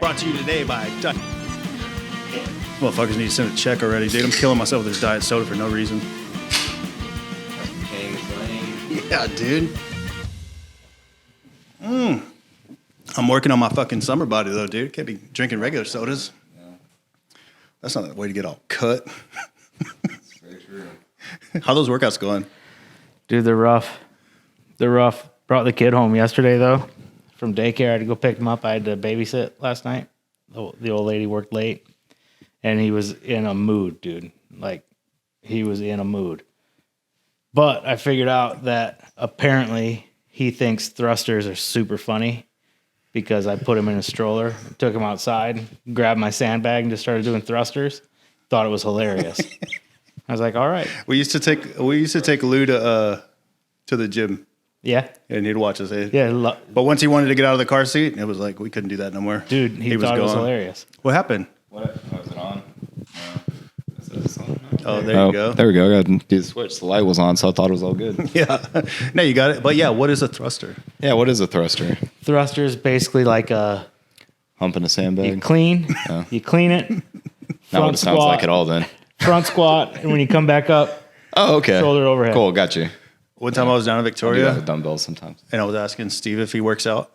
Brought to you today by motherfuckers need to send a check already, dude. I'm killing myself with this diet soda for no reason. Yeah, dude. I'm working on my fucking summer body, though, dude. Can't be drinking regular sodas. Yeah. That's not the way to get all cut. That's very true. How those workouts going? Dude, they're rough. They're rough. Brought the kid home yesterday, though, from daycare. I had to go pick him up. I had to babysit last night. The old lady worked late, and he was in a mood, dude. Like, he was in a mood. But I figured out that apparently he thinks thrusters are super funny because I put him in a stroller, took him outside, grabbed my sandbag, and just started doing thrusters. Thought it was hilarious. I was like, all right. We used to take Lou to the gym. Yeah. And he'd watch us. Yeah. But once he wanted to get out of the car seat, it was like we couldn't do that no more. Dude, he thought it was hilarious. What happened? What? Oh, is it on? Oh, there you go. There we go. I got to do the switch. The light was on, so I thought it was all good. Yeah. No, you got it. But yeah, what is a thruster? Yeah, what is a thruster? Thruster is basically like a... Humping a sandbag? You clean it. Not what it sounds like at all then. Front squat, and when you come back up, okay. Shoulder overhead. Cool, got you. One time I was down in I do Victoria. that with dumbbells sometimes. And I was asking Steve if he works out.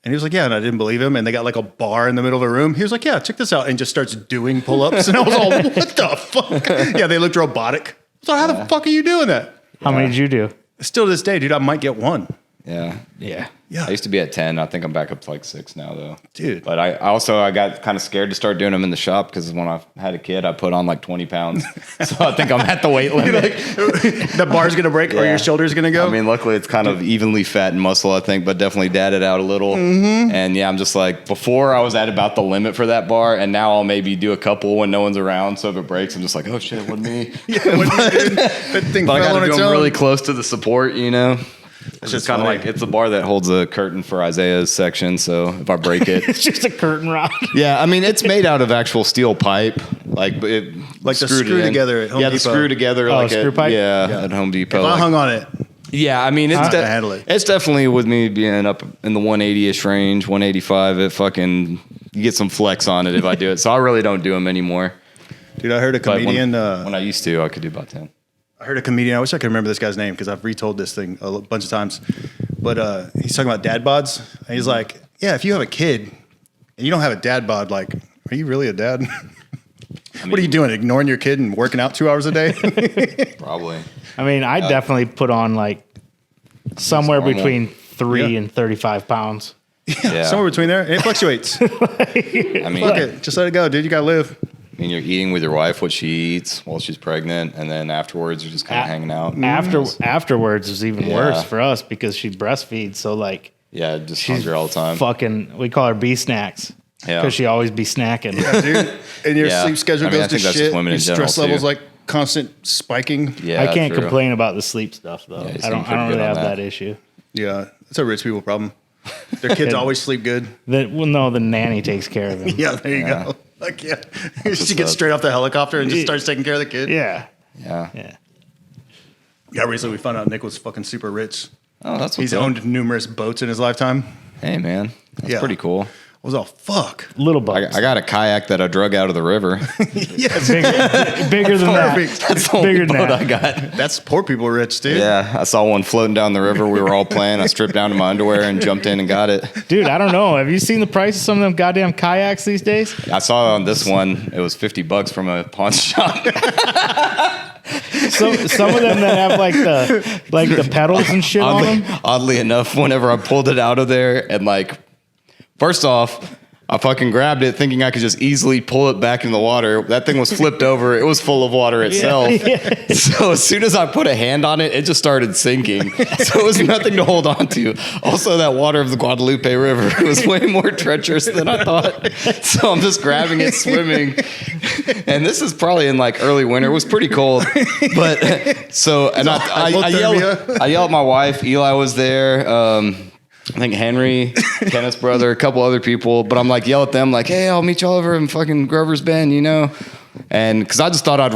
And he was like, yeah, and I didn't believe him. And they got like a bar in the middle of the room. He was like, yeah, check this out. And just starts doing pull-ups. And I was all, what the fuck? Yeah, they looked robotic. So how the fuck are you doing that? How many did you do? Still to this day, dude, I might get one. Yeah. Yeah. Yeah. I used to be at 10. I think I'm back up to like 6 now, though. Dude. But I got kind of scared to start doing them in the shop because when I had a kid, I put on like 20 pounds. So I think I'm at the weight limit. The bar's going to break or your shoulder's going to go? I mean, luckily it's kind of evenly fat and muscle, I think, but definitely dadded out a little. Mm-hmm. And yeah, I'm just like, before I was at about the limit for that bar, and now I'll maybe do a couple when no one's around. So if it breaks, I'm just like, oh shit, it wasn't me. That thing But I fell got on to its do them own. really close to the support, you know? It's just kind of like, it's a bar that holds a curtain for Isaiah's section, so if I break it. It's just a curtain rod. Yeah, I mean, it's made out of actual steel pipe. Like the screw together at Home Depot. The screw together. Oh, like screw pipe? Yeah, at Home Depot. If I hung on it. Yeah, I mean, it's handle it. It's definitely with me being up in the 180-ish range, 185. It fucking, you get some flex on it if I do it. So I really don't do them anymore. Dude, I heard a comedian. When I used to, I could do about 10. I heard a comedian. I wish I could remember this guy's name because I've retold this thing a bunch of times. But he's talking about dad bods. And he's like, yeah, if you have a kid and you don't have a dad bod, like, are you really a dad? What are you doing? Ignoring your kid and working out 2 hours a day? Probably. I mean, I definitely put on like somewhere between 3 and 35 pounds. Yeah, somewhere between there. It fluctuates. I mean, Fuck it. Just let it go, dude. You got to live. I mean, you're eating with your wife what she eats while she's pregnant, and then afterwards you're just kind of hanging out. Afterwards is even worse for us because she breastfeeds. So like, yeah, just she's hungry all the time. Fucking, we call her B snacks because she always be snacking. Yeah, dude. And your sleep schedule goes to shit. Your stress levels like constant spiking. Yeah, I can't complain about the sleep stuff though. Yeah, I don't really have that issue. Yeah, it's a rich people problem. Their kids always sleep good. The nanny takes care of them. Yeah, there you go. Like, yeah. She gets straight off the helicopter and just starts taking care of the kid. Yeah. Yeah, recently we found out Nick was fucking super rich. Oh, that's what's He's owned numerous boats in his lifetime. Hey, man. That's pretty cool. I was all, fuck. Little boats. I got a kayak that I drug out of the river. Yes. Bigger than perfect. that. That's the only bigger than boat that. I got. That's poor people rich, dude. Yeah, I saw one floating down the river. We were all playing. I stripped down to my underwear and jumped in and got it. Dude, I don't know. Have you seen the price of some of them goddamn kayaks these days? I saw on this one, it was $50 from a pawn shop. Some of them that have like the pedals and shit on them. Oddly enough, whenever I pulled it out of there and like, first off, I fucking grabbed it thinking I could just easily pull it back in the water. That thing was flipped over. It was full of water itself. Yeah. So as soon as I put a hand on it, it just started sinking. So it was nothing to hold on to. Also, that water of the Guadalupe River was way more treacherous than I thought. So I'm just grabbing it, swimming. And this is probably in like early winter. It was pretty cold. But so, and I yelled at my wife. Eli was there. I think Henry, Kenneth's brother, a couple other people, but I'm like, yell at them like, hey, I'll meet y'all over in fucking Grover's Bend, you know? And because I just thought I'd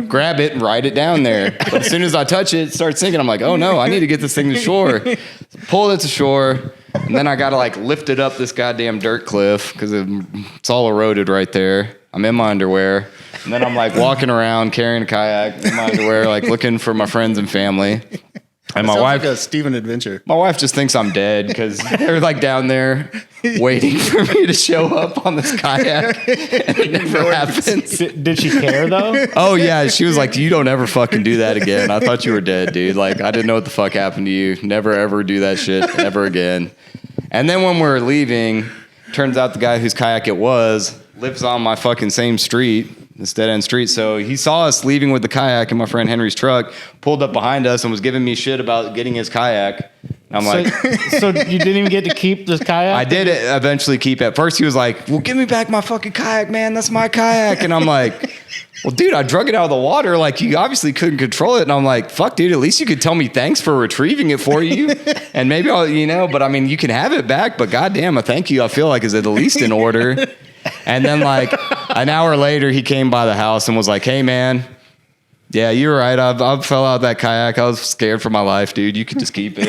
grab it and ride it down there. But as soon as I touch it, it starts sinking. I'm like, oh no, I need to get this thing to shore. So pulled it to shore. And then I got to like lift it up this goddamn dirt cliff because it's all eroded right there. I'm in my underwear. And then I'm like walking around carrying a kayak in my underwear, like looking for my friends and family. And my wife, like a Steven adventure. my wife just thinks I'm dead because they're like down there waiting for me to show up on this kayak, and it never happens. Did she care though? Oh yeah, she was like, "You don't ever fucking do that again. I thought you were dead, dude. Like I didn't know what the fuck happened to you. Never ever do that shit ever again." And then when we're leaving, turns out the guy whose kayak it was lives on my fucking same street. This dead end street. So he saw us leaving with the kayak in my friend Henry's truck, pulled up behind us and was giving me shit about getting his kayak. And I'm like, so you didn't even get to keep this kayak? I did eventually keep it. First he was like, well, give me back my fucking kayak, man. That's my kayak. And I'm like, well, dude, I drug it out of the water. Like you obviously couldn't control it. And I'm like, fuck, dude, at least you could tell me thanks for retrieving it for you. And maybe I'll, but I mean, you can have it back, but goddamn, a thank you I feel like is at the least in order. And then like an hour later, he came by the house and was like, hey, man, yeah, you're right. I fell out of that kayak. I was scared for my life, dude. You could just keep it.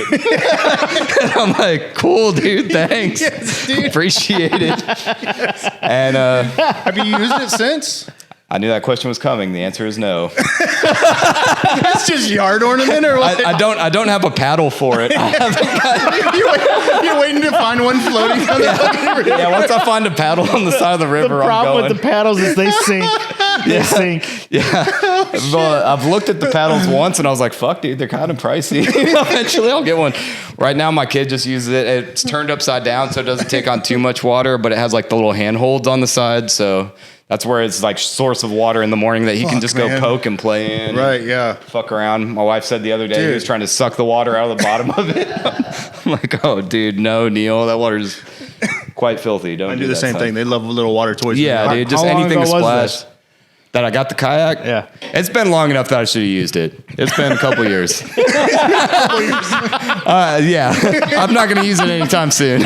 And I'm like, cool, dude. Thanks. Yes, dude. Appreciate it. And Have you used it since? I knew that question was coming. The answer is no. That's just yard ornament or what? I don't have a paddle for it. You're waiting to find one floating on the fucking river. Yeah, once I find a paddle on the side of the river, The I'm problem going. with the paddles is they sink. They sink. Yeah, well, I've looked at the paddles once and I was like, fuck, dude, they're kind of pricey. Eventually I'll get one. Right now my kid just uses it. It's turned upside down so it doesn't take on too much water, but it has like the little handholds on the side. So that's where it's like source of water in the morning that he can just go poke and play in. Right, yeah. Fuck around. My wife said the other day he was trying to suck the water out of the bottom of it. I'm like, oh, dude, no, Neil, that water's quite filthy. Don't I do do the that same stuff. thing. They love little water toys. Yeah, dude, just How long anything to ago was splash. this? That I got the kayak? Yeah. It's been long enough that I should have used it. It's been a couple years. Yeah. I'm not going to use it anytime soon.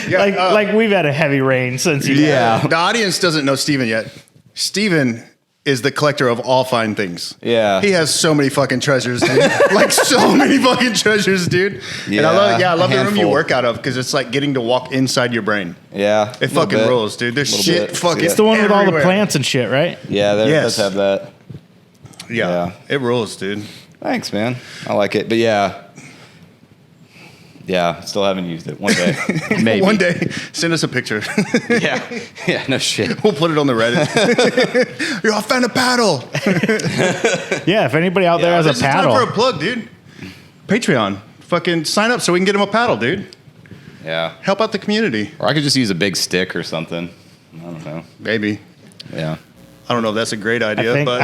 Yeah, Like we've had a heavy rain since you. Yeah. The audience doesn't know Steven yet. Steven is the collector of all fine things. Yeah. He has so many fucking treasures, dude. Like so many fucking treasures, dude. And I love the room you handful. work out of because it's like getting to walk inside your brain. Yeah. It fucking rules, dude. There's Little shit bit. fucking It's the one with all the everywhere. plants and shit, right? Yeah, there Yes. does have that. Yeah. It rules, dude. Thanks, man. I like it. But yeah. Yeah, still haven't used it. One day. Maybe. One day, send us a picture. Yeah. Yeah, no shit. We'll put it on the Reddit. Yo, I found a paddle. Yeah, if anybody out there has This a is paddle. time for a plug, dude. Patreon. Fucking sign up so we can get him a paddle, dude. Yeah. Help out the community. Or I could just use a big stick or something. I don't know. Maybe. Yeah. I don't know if that's a great idea, think- but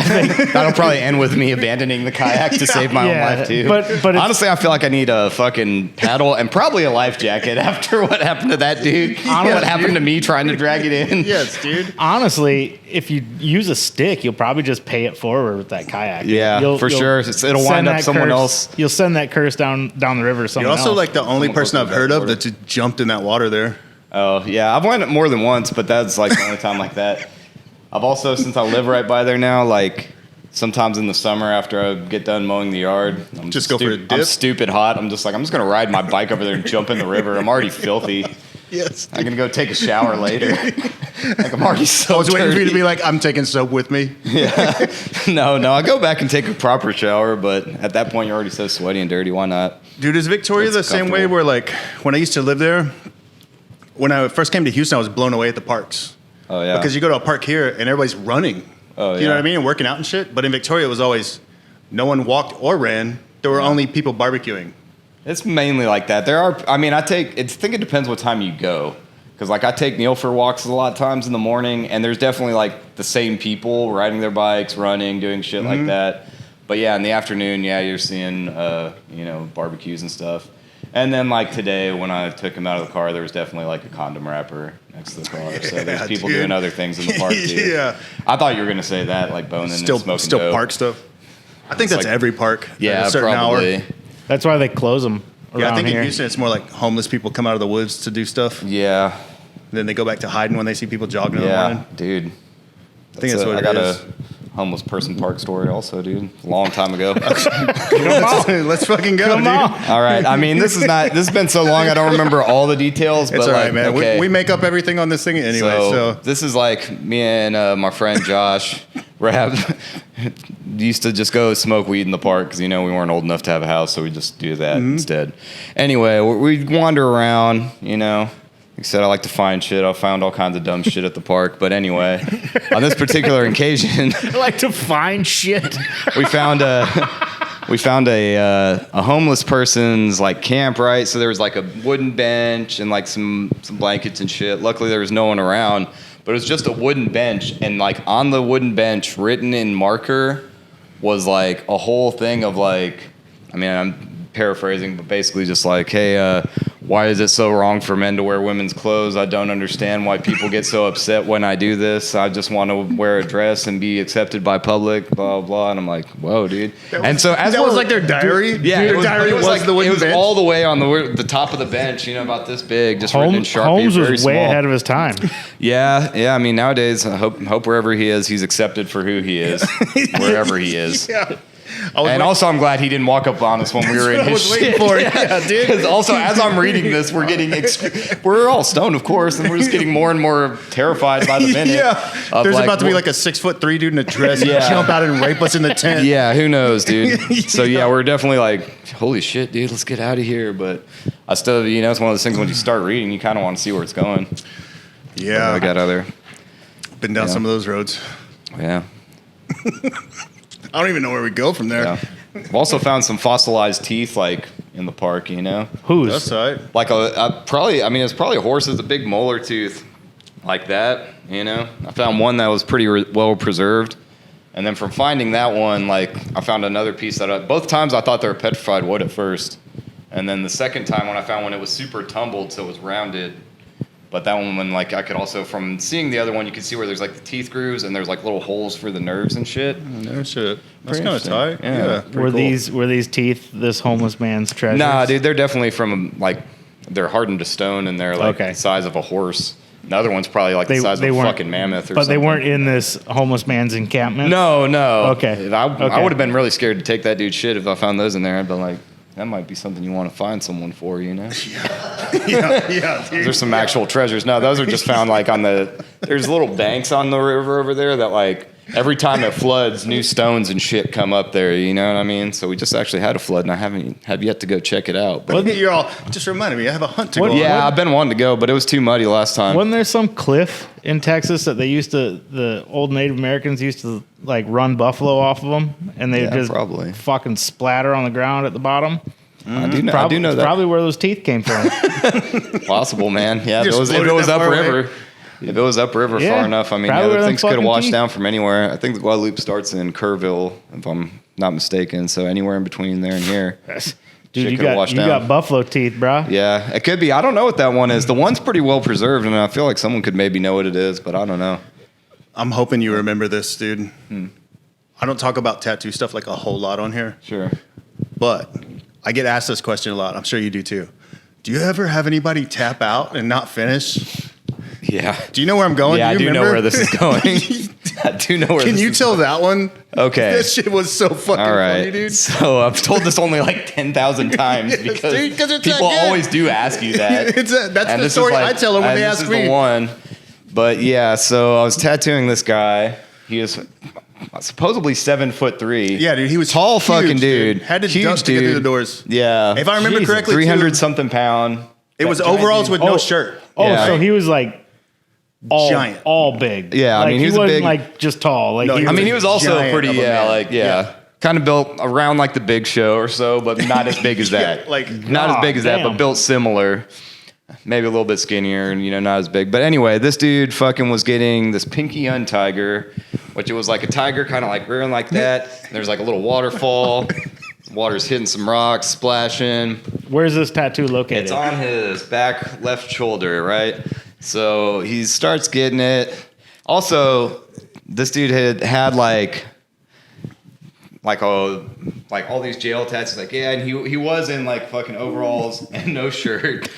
That'll probably end with me abandoning the kayak to save my own Yeah, life too. but it's- honestly, I feel like I need a fucking paddle and probably a life jacket after what happened to that dude. What happened to me trying to drag it in. yes, dude. Honestly, if you use a stick, you'll probably just pay it forward with that kayak. Yeah, for sure. It'll send wind up that someone curse- else. You'll send that curse down the river to You're someone also else. like the only Someone person I've posted heard that of order. that's jumped in that water there. Oh yeah, I've went more than once, but that's like the only time like that. I've also, since I live right by there now, like sometimes in the summer after I get done mowing the yard, I'm Just go for a I'm dip? stupid hot. I'm just like, I'm just gonna ride my bike over there and jump in the river. I'm already filthy. Yes. I'm gonna go take a shower later. Like I'm already so I was waiting for you to dirty. be like, I'm taking soap with me. Yeah. No, I go back and take a proper shower, but at that point you're already so sweaty and dirty. Why not? Dude, is Victoria It's the same way comfortable. where like when I used to live there, when I first came to Houston, I was blown away at the parks. Oh yeah. Because you go to a park here and everybody's running. Oh, You know yeah. what I mean? And working out and shit. But in Victoria, it was always no one walked or ran. There were only people barbecuing. It's mainly like that. There are. I mean, I think it depends what time you go. Because like I take Neil for walks a lot of times in the morning, and there's definitely like the same people riding their bikes, running, doing shit Mm-hmm. like that. But yeah, in the afternoon, yeah, you're seeing barbecues and stuff. And then like today, when I took him out of the car, there was definitely like a condom wrapper next to the car. So there's Yeah, people dude. doing other things in the park too. Yeah. I thought you were gonna say that, like boning and smoking Still dope. park stuff. I think that's like- every park. at Yeah, a certain probably. hour. That's why they close them around Yeah, I think here. in Houston, it's more like homeless people come out of the woods to do stuff. Yeah, Then they go back to hiding when they see people jogging in the yeah, morning. dude. I think that's what I it gotta, is. homeless person park story also, dude. A long time ago. Let's fucking go, dude. All right. I mean, this has been so long I don't remember all the details. It's but all right, like, man. okay. We make up everything on this thing anyway. So this is like me and my friend Josh. Used to just go smoke weed in the park because we weren't old enough to have a house, so we just do that instead. Anyway, we wander around. Like I said, I like to find shit. I found all kinds of dumb shit at the park. But anyway, on this particular occasion, I like to find shit. we found a homeless person's like camp, right? So there was like a wooden bench and like some blankets and shit. Luckily, there was no one around, but it was just a wooden bench, and like on the wooden bench, written in marker, was like a whole thing of like, I mean, I'm paraphrasing, but basically just like, hey, why is it so wrong for men to wear women's clothes? I don't understand why people get so upset when I do this. I just want to wear a dress and be accepted by public, blah, blah. And I'm like, whoa, dude. That was like their diary? Yeah, their diary was like the wooden It was bench? all the way on the top of the bench, about this big, just written in Sharpie. Holmes very was small. way ahead of his time. Yeah. I mean, nowadays, I hope wherever he is, he's accepted for who he is, wherever he is. Yeah. And also, I'm glad he didn't walk up on us when we were in his shit. Yeah, dude. Because also, as I'm reading this, we're all stoned, of course, and we're just getting more and more terrified by the minute. Yeah. There's about to be like a 6'3" dude in a dress jump out and rape us in the tent. Yeah, who knows, dude? So yeah, we're definitely like, holy shit, dude, let's get out of here. But I still, it's one of those things when you start reading, you kind of want to see where it's going. Yeah. I got other. Been down some of those roads. Yeah. I don't even know where we go from there. Yeah. I've also found some fossilized teeth, like in the park. Whose? That's all right. Like it's probably a horse with a big molar tooth, like that. I found one that was pretty well preserved, and then from finding that one, like I found another piece that both times I thought they were petrified wood at first, and then the second time when I found one, it was super tumbled, so it was rounded. But that one, when like I could also, from seeing the other one, you could see where there's like the teeth grooves and there's like little holes for the nerves and shit. No shit. That's Pretty kind of tight. Yeah. Were cool. these teeth this homeless man's treasures? Nah, dude, they're definitely from like, they're hardened to stone and they're like the size of a horse. The other one's probably like the size of a fucking mammoth or something. But they weren't in this homeless man's encampment? No. Okay. I would have been really scared to take that dude's shit if I found those in there. I'd been like, that might be something you want to find someone for, Yeah, dude. There's some actual treasures. No, those are just found like there's little banks on the river over there that like every time it floods, new stones and shit come up there, you know what I mean? So we just actually had a flood and I have yet to go check it out. But You're all, just reminded me, I have a hunt to go on. yeah, I've been wanting to go, but it was too muddy last time. Wasn't there some cliff in Texas that the old Native Americans used to like run buffalo off of them, and they just probably fucking splatter on the ground at the bottom? I do know that. Probably where those teeth came from. Possible, man. Yeah, if it Just was floated that far upriver. If it was upriver Yeah, far enough, I mean, probably where them things could have fucking washed teeth- down from anywhere. I think the Guadalupe starts in Kerrville, if I'm not mistaken. So anywhere in between there and here. Dude, Shit you could've washed down. got buffalo teeth, bro. Yeah, it could be. I don't know what that one is. The one's pretty well preserved, and I feel like someone could maybe know what it is, but I don't know. I'm hoping you remember this, dude. I don't talk about tattoo stuff like a whole lot on here, Sure. but I get asked this question a lot. I'm sure you do too. Do you ever have anybody tap out and not finish? Yeah. Do you know where I'm going? Yeah, I do know remember? where this is going. I do know where Can this you is tell that one? Okay. That shit was so fucking All right. funny, dude. So I've told this only like 10,000 times Yes, because dude, 'cause it's people that good. always do ask you that. That's And the this is story like- I tell them when and they this ask is me. the one. But yeah, so I was tattooing this guy. He was supposedly 7'3". Yeah, dude, he was tall, huge, fucking dude. Had to Huge duck to get through dude. the doors. Yeah, If I remember Jesus, correctly, 300 too, something pound. it was That giant overalls dude. with no shirt. Oh, Yeah. so he was like Giant. all big. Yeah, I like, mean, he was a wasn't big- like just tall. Like No, he I was, mean, he was also giant pretty, of a man. yeah. Kind of built around like the Big Show or so, but not as big as that. Yeah, like, not as big as that, damn. but built similar. Maybe a little bit skinnier and, not as big. But anyway, this dude fucking was getting this pinky untiger, which it was like a tiger kind of like rearing like that. There's like a little waterfall. Water's hitting some rocks, splashing. Where's this tattoo located? It's on his back left shoulder, right? So he starts getting it. Also, this dude had like like all these jail tats. Like, yeah, and he was in like fucking overalls and no shirt.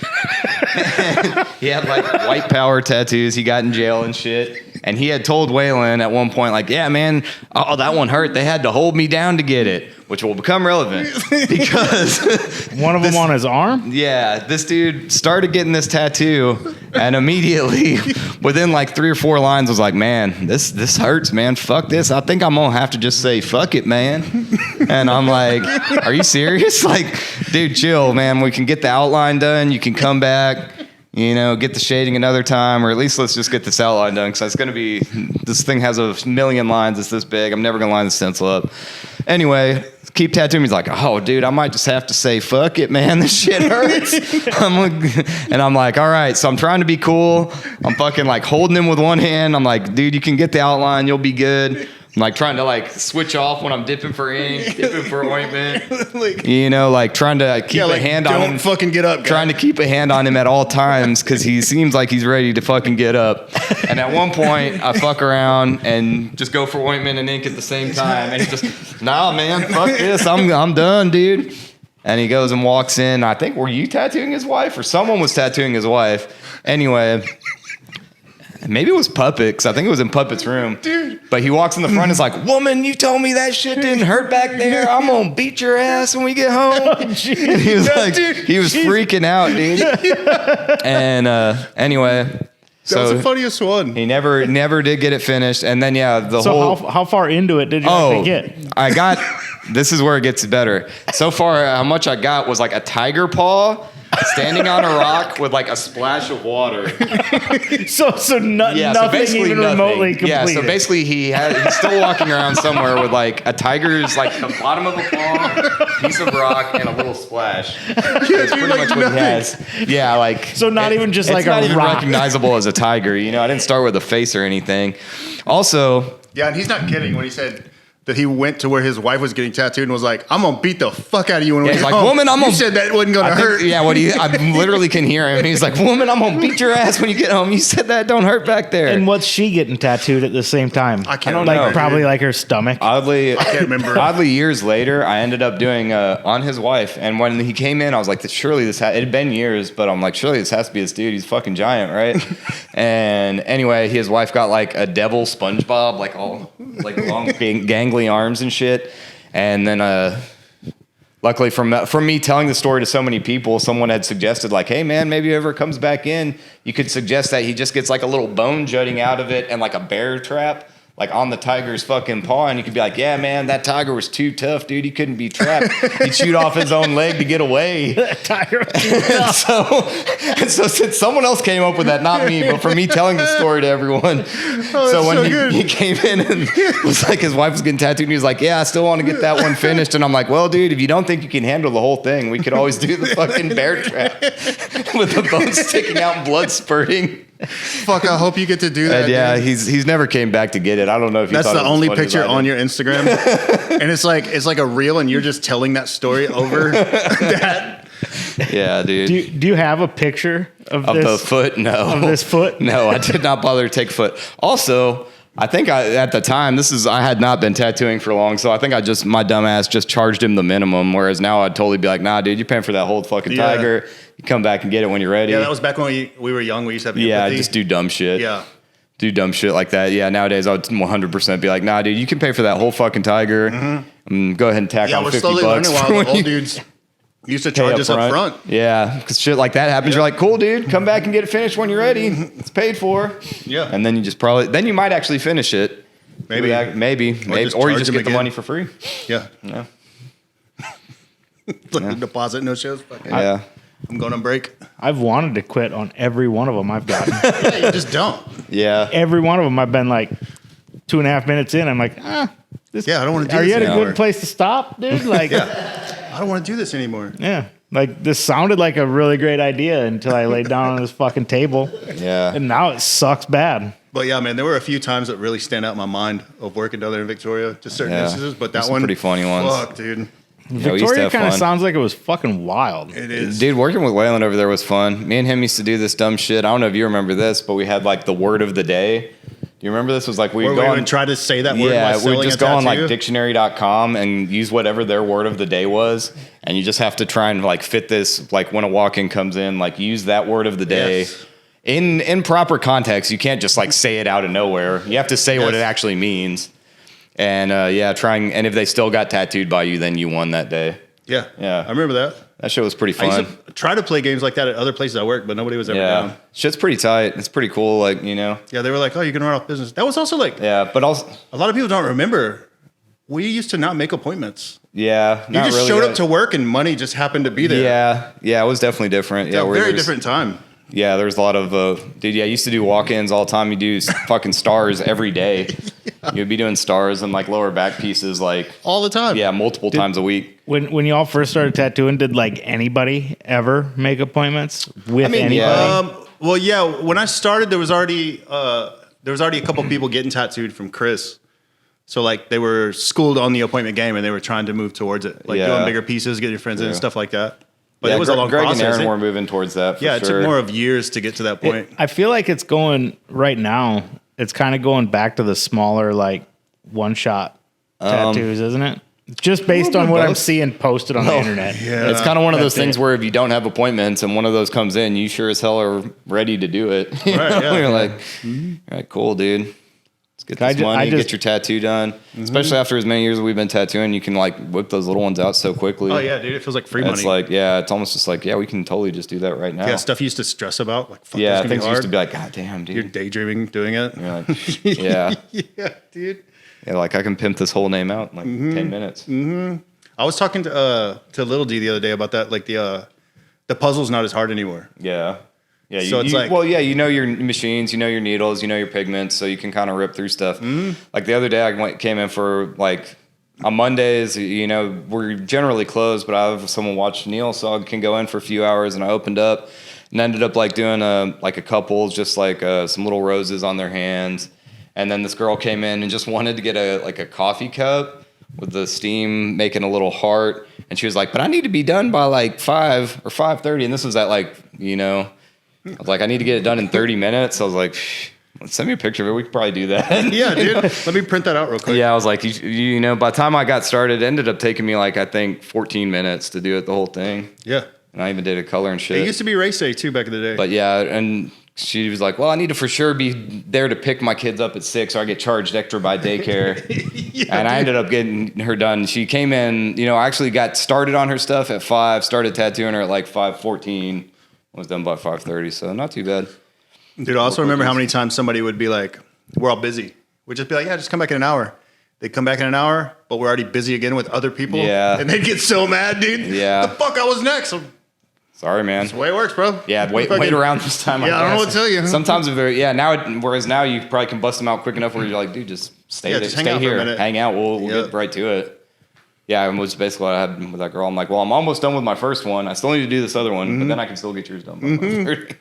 And he had like white power tattoos. He got in jail and shit. And he had told Waylon at one point, like, yeah, man, oh, that one hurt. They had to hold me down to get it, which will become relevant because one of them on his arm. Yeah, this dude started getting this tattoo, and immediately, within like 3 or 4 lines, was like, "Man, this hurts, man. Fuck this. I think I'm gonna have to just say fuck it, man." And I'm like, "Are you serious? Like, dude, chill, man. We can get the outline done. You can come back." Get the shading another time, or at least let's just get this outline done, because it's going to be, this thing has a million lines. It's this big. I'm never going to line the stencil up. Anyway, keep tattooing. He's like, oh, dude, I might just have to say, fuck it, man. This shit hurts. And I'm like, all right. So I'm trying to be cool. I'm fucking like holding him with one hand. I'm like, dude, you can get the outline. You'll be good. I'm like trying to like switch off when I'm dipping for ink, dipping for ointment, like trying to keep a hand on him. Don't fucking get up, guy. Trying to keep a hand on him at all times because he seems like he's ready to fucking get up. And at one point, I fuck around and just go for ointment and ink at the same time. And he just, nah, man, fuck this. I'm done, dude. And he goes and walks in. I think, were you tattooing his wife or someone was tattooing his wife? Anyway. Maybe it was Puppet, because I think it was in Puppet's room. Dude. But he walks in the front and is like, woman, you told me that shit didn't hurt back there. I'm going to beat your ass when we get home. Oh, and he was he was freaking out, dude. And anyway. That was the funniest one. He never did get it finished. And then, how far into it did you actually get? This is where it gets better. So far, how much I got was like a tiger paw standing on a rock with like a splash of water. Nothing even remotely completed. Yeah, so basically he's still walking around somewhere with like a tiger's like the bottom of a paw, piece of rock, and a little splash. That's pretty much what he has. Yeah, like so not even just like a rock. It's not even recognizable as a tiger. I didn't start with a face or anything. Also, yeah, and he's not kidding when he said that he went to where his wife was getting tattooed and was like, I'm going to beat the fuck out of you when we get home. Woman, you said that wasn't going to hurt. Yeah, I literally can hear him. He's like, woman, I'm going to beat your ass when you get home. You said that don't hurt back there. And what's she getting tattooed at the same time? I don't know. Probably like her stomach. Oddly, I can't remember. Oddly, years later, I ended up doing on his wife. And when he came in, I was like, surely this, it had been years, but I'm like, surely this has to be this dude. He's fucking giant, right? And anyway, his wife got like a devil SpongeBob, like all like long gangly arms and shit. And then luckily from me telling the story to so many people, someone had suggested like, hey man, maybe if he ever comes back in, you could suggest that he just gets like a little bone jutting out of it and like a bear trap like on the tiger's fucking paw, and you could be like, yeah man, that tiger was too tough, dude. He couldn't be trapped. He'd shoot off his own leg to get away. That tiger was too tough. and so since someone else came up with that, not me, but for me telling the story to everyone. So when he came in and was like, his wife was getting tattooed, and he was like, yeah, I still want to get that one finished. And I'm like, well, dude, if you don't think you can handle the whole thing, we could always do the fucking bear trap with the bones sticking out and blood spurting. Fuck, I hope you get to do that. And yeah, dude. he's never came back to get it. I don't know if that's the only picture on your Instagram, and it's like a reel, and you're just telling that story over that. Yeah, dude. Do you have a picture of the foot? No. Of this foot? No, I did not bother to take foot. Also, I think at the time, I had not been tattooing for long, so I think my dumbass just charged him the minimum, whereas now I'd totally be like, nah, dude, you're paying for that whole fucking tiger. You come back and get it when you're ready. Yeah, that was back when we were young. We used to have empathy. Just do dumb shit. Yeah. Do dumb shit like that. Yeah, nowadays I would 100% be like, nah, dude, you can pay for that whole fucking tiger. Mm-hmm. Go ahead and tack on $50. Yeah, we're slowly learning while the old dudes used to charge us up front. Yeah, because shit like that happens. You're like, cool, dude, come back and get it finished when you're ready. It's paid for. Yeah. And then you might actually finish it. Maybe. Or you just get the money for free. Yeah. Yeah. Deposit, no shows. Yeah. I'm going on break. I've wanted to quit on every one of them I've gotten. Yeah, you just don't. Yeah. Every one of them I've been like 2.5 minutes in. I'm like, I don't want to do this Are you at anymore. a good place to stop, dude? Like, I don't want to do this anymore. Yeah. Like, this sounded like a really great idea until I laid down on this fucking table. Yeah. And now it sucks bad. But yeah, man, there were a few times that really stand out in my mind of working down there in Victoria, just certain instances. But that one, pretty funny ones. Fuck, dude. Victoria kind of sounds like it was fucking wild. It is. Dude, working with Waylon over there was fun. Me and him used to do this dumb shit. I don't know if you remember this, but we had like the word of the day. Do you remember this was like we Where go we on would try to say that word. yeah, while we selling just a go on tattoo? like dictionary.com and use whatever their word of the day was, and you just have to try and like fit this, like when a walk-in comes in, like use that word of the day. Yes. In proper context. You can't just like say it out of nowhere. You have to say what it actually means. And and if they still got tattooed by you, then you won that day. Yeah. Yeah. I remember that. That shit was pretty I fun. used to try to play games like that at other places I worked, but nobody was ever Yeah. down. Shit's pretty tight. It's pretty cool, like, you know. Yeah, they were like, oh, you can run off business. That was also like, Yeah, but also a lot of people don't remember. We used to not make appointments. yeah, You not just really showed yet. up to work and money just happened to be there. Yeah, it was definitely different. Yeah, where very there's- different time. Yeah, there's a lot of dude. Yeah, I used to do walk-ins all the time. You do fucking stars every day. You'd be doing stars and like lower back pieces, like All the time. yeah, multiple times a week. When y'all first started tattooing, did like anybody ever make appointments with anybody? yeah. Well, yeah. When I started, there was already a couple people getting tattooed from Chris. So like they were schooled on the appointment game and they were trying to move towards it, like Yeah. doing bigger pieces, getting your friends in and Yeah. stuff like that. But Yeah, it was a long Greg process. and Aaron It- were moving towards that. For yeah, it sure. took more of years to get to that point. I feel like it's going right now. It's kind of going back to the smaller, like one shot tattoos, isn't it? Just based little on bit what I'm both. seing posted on the internet. Yeah. It's kind of one of those That's things it. where if you don't have appointments and one of those comes in, you sure as hell are ready to do it. You Right, know? yeah. You're like, all right, cool, dude. Let's get I this ju- money, I just- get your tattoo done. Especially after as many years as we've been tattooing, you can like whip those little ones out so quickly. Oh yeah, dude, it feels like free It's money. like, yeah, it's almost just like, yeah, we can totally just do that right now. Yeah, stuff you used to stress about, like fuck, Yeah, that's gonna things be used hard. to be like, God damn, dude. You're daydreaming doing it. You're like, yeah. Yeah, dude. Yeah, like I can pimp this whole name out in like Mm-hmm. 10 minutes. I was talking to Little D the other day about that. Like the puzzle's not as hard anymore. Yeah. Yeah. So it's like- well, yeah, you know your machines, you know your needles, you know your pigments, so you can kind of rip through stuff. Mm-hmm. Like the other day, came in for like on Mondays, you know, we're generally closed, but I have someone watch Neil, so I can go in for a few hours, and I opened up and ended up like doing a couple, just like some little roses on their hands. And then this girl came in and just wanted to get a coffee cup with the steam making a little heart. And she was like, but I need to be done by like 5 or 5:30. And this was at like, you know, I was like, I need to get it done in 30 minutes. I was like, send me a picture of it. We could probably do that. Yeah, dude. Let me print that out real quick. Yeah, I was like, you know, by the time I got started, it ended up taking me like, I think 14 minutes to do it, the whole thing. Yeah. And I even did a color and shit. It used to be race day too back in the day. But yeah, and she was like, well, I need to for sure be there to pick my kids up at 6 or I get charged extra by daycare. And I ended up getting her done. She came in, you know, I actually got started on her stuff at 5, started tattooing her at like 5:14, was done by 5:30, so not too bad. Dude, I also remember how many times somebody would be like, we're all busy. We'd just be like, yeah, just come back in an hour. They'd come back in an hour, but we're already busy again with other people. Yeah. And they'd get so mad, dude. Yeah. The fuck, I was next. That's Sorry, man. the way it works, bro. Yeah, wait around this time. Yeah, I don't know what to tell you. Sometimes, whereas now you probably can bust them out quick enough where you're like, dude, just stay Yeah, there, just hang stay out for a here, minute. hang out. We'll Yeah. get right to it. Yeah, and was basically what I had with that girl. I'm like, well, I'm almost done with my first one. I still need to do this other one, but then I can still get yours done by 5:30.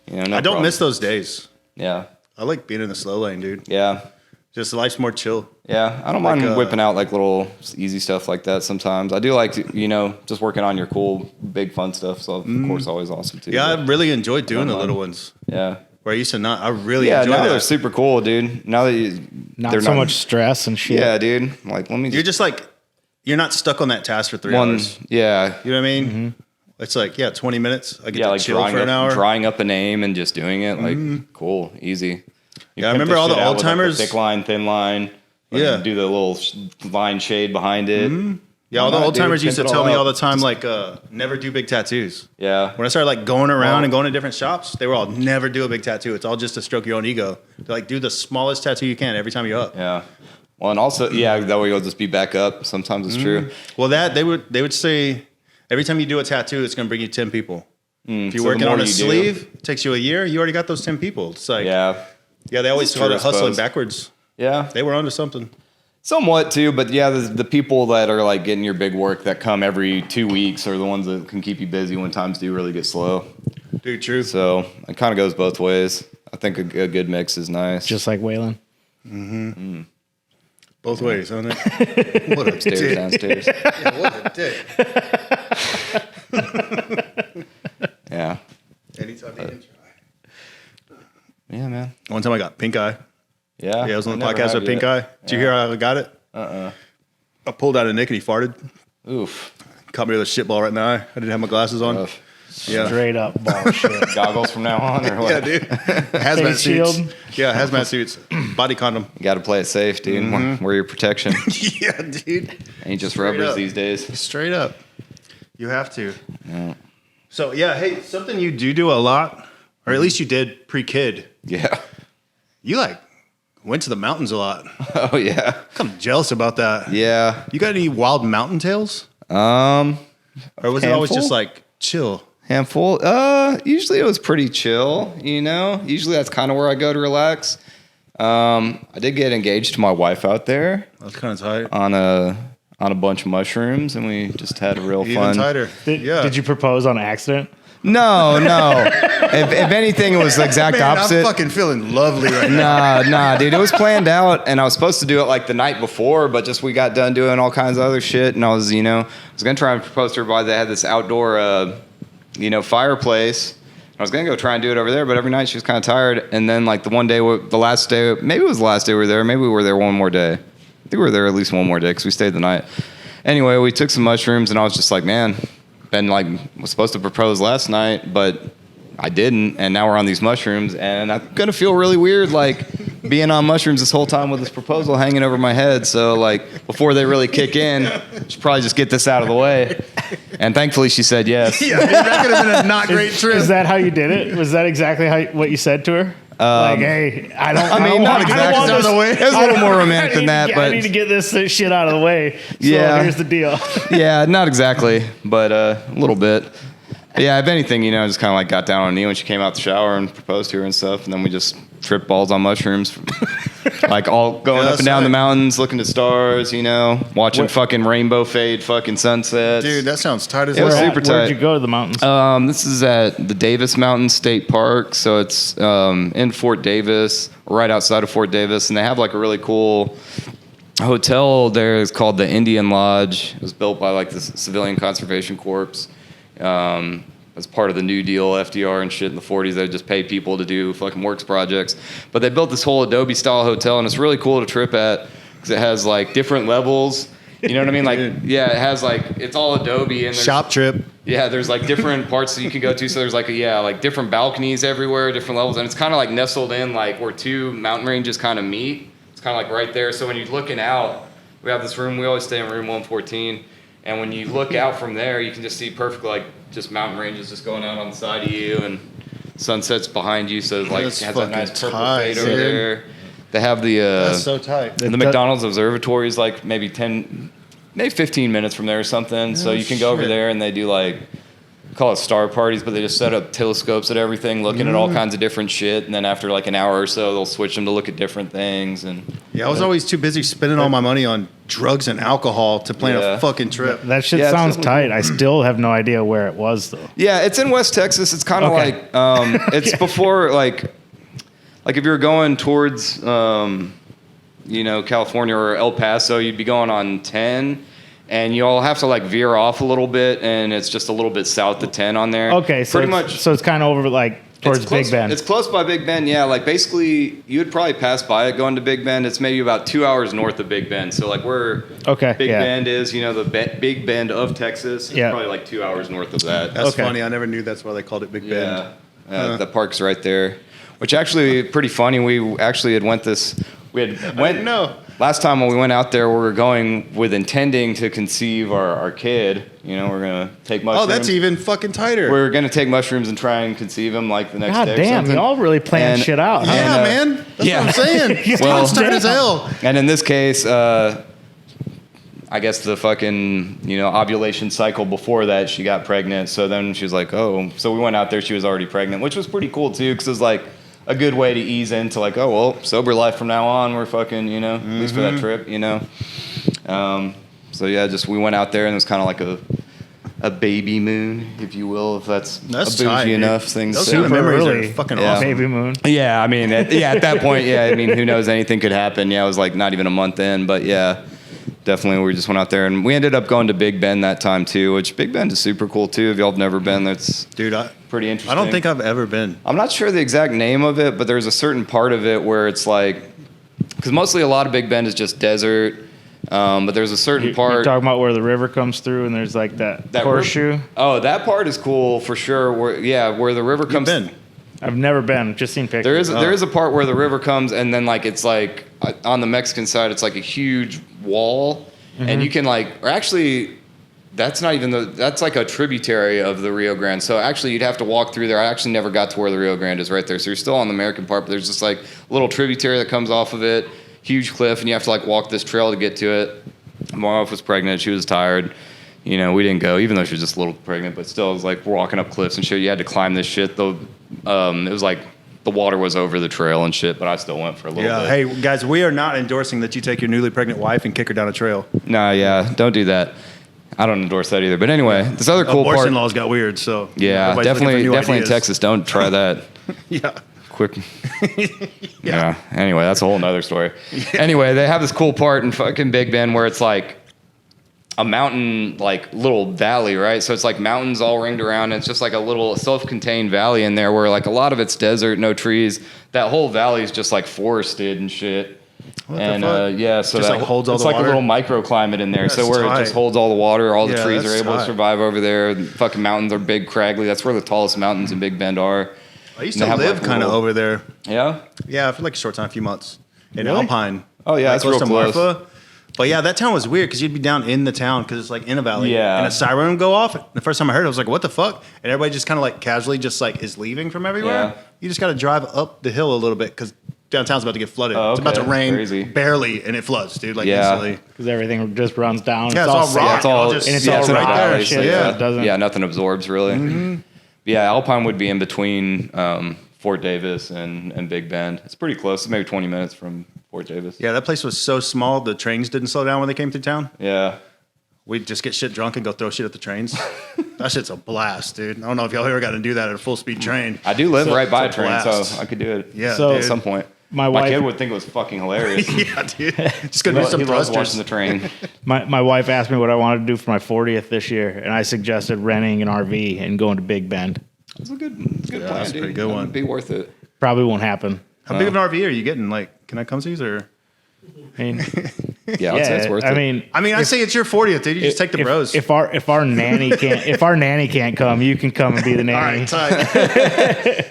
You know, no I don't problem. miss those days. Yeah, I like being in the slow lane, dude. yeah, Just life's more chill. yeah. I don't Like, mind whipping out like little easy stuff like that sometimes. I do like to, you know, just working on your cool, big, fun stuff. So of course, always awesome too. Yeah, I but, really enjoyed doing the mind. little ones. yeah. Where I used to not. I really Yeah, enjoyed now they're that. super cool, dude. Now that you, Not they're so much stress and shit. Yeah, dude. Like, let me You're just just like, you're not stuck on that task for 3 one. hours. Yeah, You know what I mean? It's like, yeah, 20 minutes. I get yeah, to like chill for an hour. drawing up a name and just doing it. Like, cool, easy. You Yeah, I pimp remember this all the shit out with, like, old-timers- thick line, thin line. Like, Yeah. do the little line shade behind it. Yeah, all the Why not, old timers dude? used to Pimp it tell all me out. all the time, like, never do big tattoos. Yeah, When I started like going around Well- and going to different shops, they were all never do a big tattoo. It's all just to stroke your own ego. They're like, do the smallest tattoo you can every time you're up. yeah. Well, and also, yeah, that way you'll just be back up. Sometimes it's true. Well, that they would say every time you do a tattoo, it's going to bring you 10 people. If you're so the working more on a you do- sleeve, it takes you a year. You already got those 10 people. It's like, Yeah, they always It's call true, it I hustling suppose. backwards. yeah. They were onto something. Somewhat too, but yeah, the people that are like getting your big work that come every 2 weeks are the ones that can keep you busy when times do really get slow. Dude, true. So it kind of goes both ways. I think a good mix is nice. Just like Waylon. Both ways, huh? Nick? What a upstairs, dick. downstairs. Yeah, what a dick. Yeah, Anytime you can try. yeah, man. One time I got pink eye. Yeah. Yeah, I was on the never podcast have with Pink yet. Eye. Did you hear how I got it? I pulled out a Nick and he farted. Oof. Caught me with a shit ball right in the eye. I didn't have my glasses on. Rough. Yeah. Straight up bullshit. Goggles from now on or what? Yeah, dude. Hazmat Face suits. shield. Yeah, hazmat suits. Body condom. You got to play it safe, dude. Wear your protection. Yeah, dude. Ain't just Straight rubbers up. these days. Straight up. You have to. Yeah. So, yeah, hey, something you do a lot, or at least you did pre-kid, Yeah. you like went to the mountains a lot. Oh yeah. I'm jealous about that. Yeah. You got any wild mountain tales? Um. Or was it always Handful? just like chill? Handful. Usually it was pretty chill, you know. Usually that's kind of where I go to relax. I did get engaged to my wife out there That's kind of tight. on a bunch of mushrooms, and we just had a real Even fun. tighter. Did you propose on accident? No. if anything, it was the exact Man, opposite. I'm fucking feeling lovely right now. Nah, dude. It was planned out, and I was supposed to do it like the night before, but just we got done doing all kinds of other shit, and I was gonna try and propose to her by they had this outdoor, fireplace. I was gonna go try and do it over there, but every night she was kind of tired. And then like the one day, the last day, maybe it was the last day we were there. Maybe we were there one more day. I think we were there at least one more day because we stayed the night. Anyway, we took some mushrooms, and I was just like, man, was supposed to propose last night, but I didn't, and now we're on these mushrooms, and I'm gonna feel really weird, like being on mushrooms this whole time with this proposal hanging over my head. So like before they really kick in, I should probably just get this out of the way. And thankfully, she said yes. Yeah, dude, that could have been a not great trip. Is that how you did it? Was that exactly what you said to her? Like, hey, I don't not want exactly. this. Out of the way. It was a little more romantic than that, I but need to get this shit out of the way. So Yeah. here's the deal. yeah, not exactly, but a little bit. But yeah, if anything, just kind of like got down on a knee when she came out the shower and proposed to her and stuff, and then we just tripped balls on mushrooms, like all going up and down the mountains, looking at stars, watching fucking rainbow fade, fucking sunsets. Dude, that sounds tight as It was hell. super tight. Where'd you go to the mountains? This is at the Davis Mountain State Park, so it's in Fort Davis, right outside of Fort Davis, and they have like a really cool hotel there. It's called the Indian Lodge. It was built by like the Civilian Conservation Corps. As part of the New Deal, FDR and shit in the 40s, they just pay people to do fucking works projects. But they built this whole Adobe style hotel, and it's really cool to trip at because it has like different levels. You know what I mean? Like, yeah, it has like, it's all Adobe. And Shop trip. Yeah, there's like different parts that you can go to. So there's like, like different balconies everywhere, different levels. And it's kind of like nestled in like where two mountain ranges kind of meet. It's kind of like right there. So when you're looking out, we have this room, we always stay in room 114. And when you look out from there, you can just see perfect, like, just mountain ranges just going out on the side of you and sunsets behind you. So, like, That's it has that nice fucking purple tight, fade over dude. there. They have the That's so tight. the McDonald's Observatory is like maybe 15 minutes from there or something. So you can go over shit. there and they do like, call it star parties, but they just set up telescopes at everything, looking at all kinds of different shit. And then after like an hour or so, they'll switch them to look at different things. And Yeah, I was always too busy spending all my money on drugs and alcohol to plan Yeah. a fucking trip. That shit Yeah, it's sounds definitely- tight. I still have no idea where it was, though. yeah, it's in West Texas. It's kind of Okay. like, it's before like if you're going towards, California or El Paso, you'd be going on 10. And you'll have to like veer off a little bit, and it's just a little bit south of 10 on there. Okay, so pretty much. So it's kind of over like towards It's close- Big Bend. It's close by Big Bend, yeah. Like basically, you would probably pass by it going to Big Bend. It's maybe about 2 hours north of Big Bend. So like where Okay, Big yeah. Bend is, the Big Bend of Texas. It's Yeah. probably like 2 hours north of that. That's Okay. funny. I never knew that's why they called it Big Bend. Yeah, the park's right there. Which actually pretty funny. We actually had went. No. Last time when we went out there, we were going with intending to conceive our kid. We're gonna take mushrooms. Oh, that's even fucking tighter. We're gonna take mushrooms and try and conceive him like the next God day. or damn, something. y'all really playing And- shit out. Huh? yeah, And, man. That's yeah. what I'm saying. Well- It's tight as hell. And in this case, I guess the fucking, ovulation cycle before that, she got pregnant. So then she was like, oh. So we went out there. She was already pregnant, which was pretty cool, too, because it was like a good way to ease into like, oh, well, sober life from now on. We're fucking, at least for that trip, So, yeah, we went out there, and it was kind of like a baby moon, if you will, if that's That's a bougie tight, dude. enough thing to Those say. kind of memories early. are fucking Yeah. awesome. Baby moon. Yeah, I mean, at that point, yeah, I mean, who knows? Anything could happen. Yeah, it was like not even a month in, but yeah, definitely we just went out there and we ended up going to Big Bend that time too, which Big Bend is super cool too. If y'all have never been, that's Dude, pretty I interesting. don't think I've ever been. I'm not sure the exact name of it, but there's a certain part of it where it's like because mostly a lot of Big Bend is just desert. But there's a certain You're part. talking about where the river comes through and there's like that horseshoe. Oh, that part is cool for sure. Where the river comes. You've been. I've never been. Just seen pictures. There is a part where the river comes, and then like it's like on the Mexican side, it's like a huge wall, and you can like, or actually, that's not even that's like a tributary of the Rio Grande. So actually, you'd have to walk through there. I actually never got to where the Rio Grande is right there. So you're still on the American part, but there's just like a little tributary that comes off of it, huge cliff, and you have to like walk this trail to get to it. My wife was pregnant. She was tired. You know, we didn't go, even though she was just a little pregnant, but still, it was like walking up cliffs and shit. You had to climb this shit, though. It was like the water was over the trail and shit, but I still went for a little bit. Hey, guys, we are not endorsing that you take your newly pregnant wife and kick her down a trail. Nah, yeah, don't do that. I don't endorse that either. But anyway, this other cool Abortion part. laws got weird, so Yeah, everybody's looking for definitely new in ideas. Texas, don't try that. Yeah. Quick. Yeah. Anyway, that's a whole nother story. Anyway, they have this cool part in fucking Big Bend where it's like a mountain, like little valley, right? So it's like mountains all ringed around. And it's just like a little self-contained valley in there where like a lot of it's desert, no trees. That whole valley is just like forested and shit. What And the fuck? yeah, so Just that like holds all it's the like water? a little microclimate in there. That's So where it tight. just holds all the water, all the Yeah, trees are that's able to tight. survive over there. The fucking mountains are big, craggly. That's where the tallest mountains in Big Bend are. I used They to have, live like, kind of little- over there. Yeah. Yeah, for like a short time, a few months in Really? Alpine. Oh, yeah, like that's real to close. Marfa. But yeah, that town was weird because you'd be down in the town because it's like in a valley. Yeah. And a siren would go off. The first time I heard it, I was like, what the fuck? And everybody just kind of like casually just like is leaving from everywhere. Yeah. You just got to drive up the hill a little bit because downtown's about to get flooded. Oh, It's about to okay. rain Crazy. barely and it floods, dude. Like Yeah. instantly. Because everything just runs down. Yeah, it's all sand. rock. Yeah, it's all just- and it's yeah, all it's in a right valley, there. so Shit, yeah. so it doesn't. Yeah, nothing absorbs really. Yeah, Alpine would be in between Fort Davis and Big Bend. It's pretty close, maybe 20 minutes from Fort Davis. Yeah, that place was so small, the trains didn't slow down when they came through town. Yeah. We'd just get shit drunk and go throw shit at the trains. That shit's a blast, dude. I don't know if y'all ever got to do that at a full speed train. I do live right by a it's a train, blast. so I could do it. Yeah, So- At dude. some point. My My wife- kid would think it was fucking hilarious. Yeah, dude. Just gonna do some He loves thrusters. watching the train. My wife asked me what I wanted to do for my 40th this year, and I suggested renting an RV and going to Big Bend. It's a good Yeah, plan, that's a dude. pretty good That one. would be worth it. Probably won't happen. How big of an RV are you getting? Like, can I come see or? I mean, Yeah, I'd say it's worth it. I mean, I say it's your 40th, dude. You just take the bros. If our nanny can't come, you can come and be the All nanny. right, tight.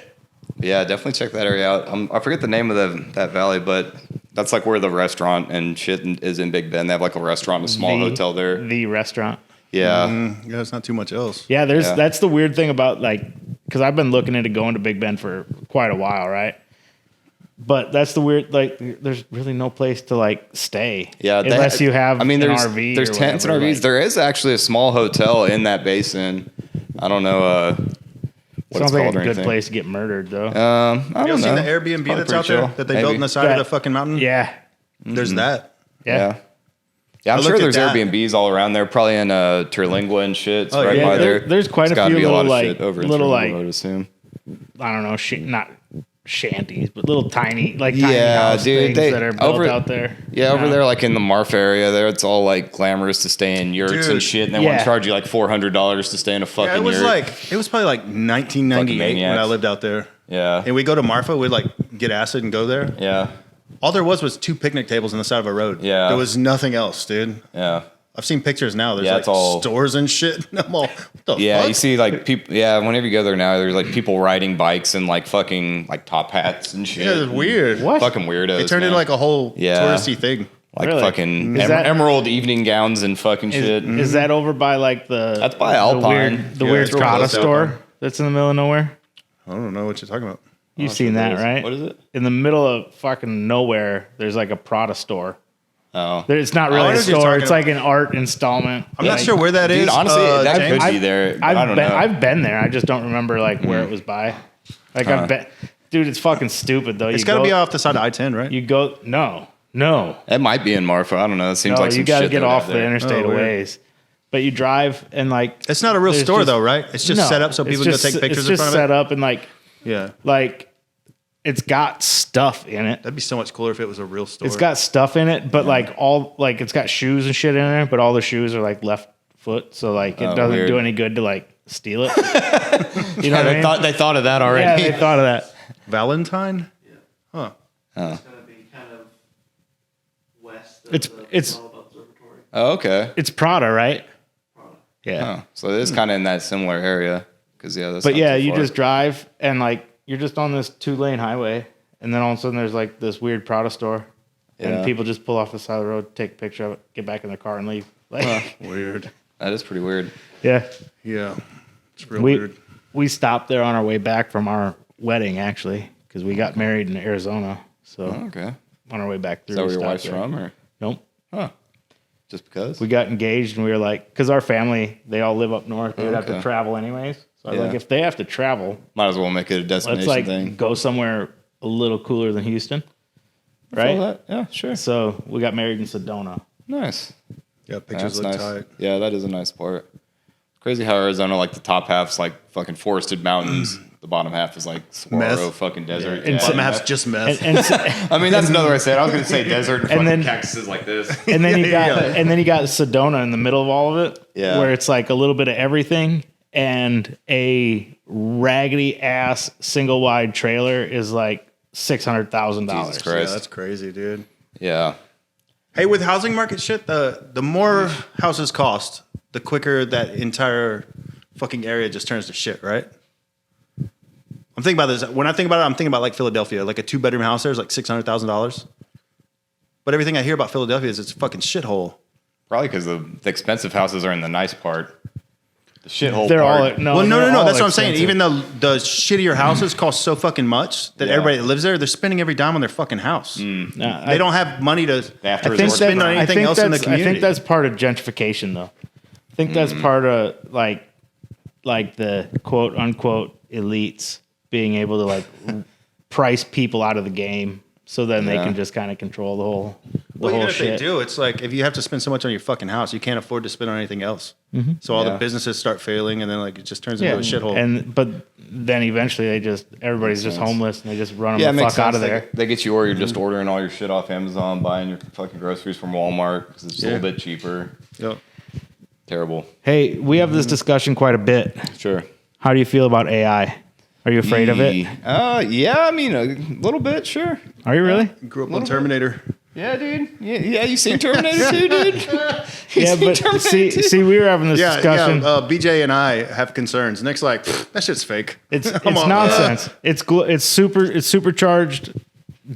Yeah, definitely check that area out. I forget the name of that valley, but that's like where the restaurant and shit is in Big Bend. They have like a restaurant, and a small hotel there. The restaurant. Yeah. Yeah, it's not too much else. Yeah, Yeah. that's the weird thing about like, because I've been looking into going to Big Bend for quite a while, right? But that's the weird, like, there's really no place to like stay. Yeah, unless you have. I mean, an there's RV. there's or tents and whatever, RVs. like- There is actually a small hotel in that basin. I don't know what it's Sounds like called a or good anything. place to get murdered, though. I You don't ever seen know. the Airbnb Probably that's pretty out there chill. that they built in Maybe. the side of That- the fucking mountain? yeah, There's that. yeah. Yeah, I'm I sure looked at there's that. Airbnbs all around there, probably in Terlingua and shit. It's Oh, right yeah, by there. There's quite It's a gotta few be little lot of like shit over in little Terlingua, like I would assume. I don't know, not shanties, but little tiny tiny Yeah, house dude, things that are built out there. Yeah, over there, like in the Marf area, there it's all like glamorous to stay in yurts Dude. and shit, and they want Yeah. to charge you like $400 to stay in a fucking Yeah, yurt. it was probably like 1998 when maniacs. I lived out there. Yeah, And we go to Marfa, we'd like get acid and go there. yeah, All there was 2 picnic tables on the side of a road. Yeah. There was nothing else, dude. yeah. I've seen pictures now. There's Yeah, like it's all- stores and shit. And I'm all, what the Yeah, fuck? you see like people. Yeah, whenever you go there now, there's like people riding bikes and like fucking like top hats and shit. Yeah, it's weird. What? Fucking weirdos. They turned man. into like a whole Yeah. touristy thing. like Really? fucking Is that- emerald evening gowns and fucking shit. Is that over by like the? That's by the Alpine. weird, the Yeah, weird it's real Prada close to store Alpine. that's in the middle of nowhere. I don't know what you're talking about. You've seen that, right? What is it? In the middle of fucking nowhere, there's like a Prada store. Oh, It's not I really know a what you're store. talking It's like an art installment. I'm not Like, sure where that is. dude, honestly, that James. could be there. I don't know. I've been there. I just don't remember like where it was by. Like I've been, dude. It's fucking stupid though. It's got to be off the side of I-10, right? You go no. It might be in Marfa. I don't know. It seems like some you got to shit get they would off have the there. interstate Oh, a weird. ways. But you drive and like It's not a real there's store just- though, right? It's just no, set up so it's people can go just- take pictures It's in just front set of it. up and Yeah. like it's got stuff in it. That'd be so much cooler if it was a real store. It's got stuff in it, but like it's got shoes and shit in there, but all the shoes are like left foot, so like it Oh, doesn't weird. do any good to like steal it. You know what I mean? They thought of that Yeah, already. they thought of that. Valentine? It's going to be kind of It's Oh, okay. it's Prada, right? Yeah. Oh, so it is kind of in that similar area. Because that's But not yeah, too you far. just drive and like you're just on this 2-lane highway, and then all of a sudden there's like this weird Prada store, Yeah. and people just pull off the side of the road, take a picture of it, get back in their car, and leave. Like, Weird. That is pretty weird. yeah, Yeah. It's real we weird. we stopped there on our way back from our wedding actually because we got married in Arizona. So Oh, okay. on our way back Is through, that we where your stopped wife's there. from, or Nope. just because? We got engaged and we were like, because our family, they all live up north. They would have to Okay. travel anyways. So I was Yeah. like, if they have to travel, Might as well make it a destination let's like thing. go somewhere a little cooler than Houston. Right? Feel that? Yeah, sure. So we got married in Sedona. Nice. Yeah, pictures That's look nice. tight. Yeah, that is a nice part. Crazy how Arizona, like the top half's like fucking forested mountains. The bottom half is like saguaro Meth. fucking desert. And Yeah, Some meth. half's just meth. And I mean, that's another way to say it. I was going to say desert and fucking then- cactuses like this. and then you got Yeah. and then you got Sedona in the middle of all of it, Yeah. where it's like a little bit of everything, and a raggedy ass single wide trailer is like $600,000. Jesus Yeah, Christ. that's crazy, dude. Yeah. Hey, with housing market shit, the more houses cost, the quicker that entire fucking area just turns to shit, right? I'm thinking about this. When I think about it, I'm thinking about like Philadelphia. Like a 2-bedroom house there is like $600,000. But everything I hear about Philadelphia is it's a fucking shithole. Probably because the expensive houses are in the nice part. The shithole They're all part. no, Well, no. they're all That's what I'm saying. expensive. Even though the shittier houses cost so fucking much that Yeah. everybody that lives there, they're spending every dime on their fucking house. No, They don't have money to. They have to I think resort that, to spend on crime. anything else in the I community. think that's part of gentrification, though. I think that's part of like the quote unquote elites being able to like price people out of the game, so then they Yeah. can just kind of control the whole Well, even if shit. they do, it's like if you have to spend so much on your fucking house, you can't afford to spend on anything else. So all Yeah. the businesses start failing, and then like it just turns into a shithole. But then eventually everybody's just sense. homeless and they just run Yeah, it them the makes fuck out sense. of there. They get you, or you're just ordering all your shit off Amazon, buying your fucking groceries from Walmart because it's a little bit cheaper. Yep. Terrible. Hey, we have this discussion quite a bit. Sure. How do you feel about AI? Are you afraid of it? Yeah, I mean, a little bit, sure. Are you really? Grew up on Terminator. Yeah, dude. Yeah, you seen Terminator 2, dude? Yeah, but see, we were having this discussion. BJ and I have concerns. Nick's like, that shit's fake. It's Come on, nonsense. It's supercharged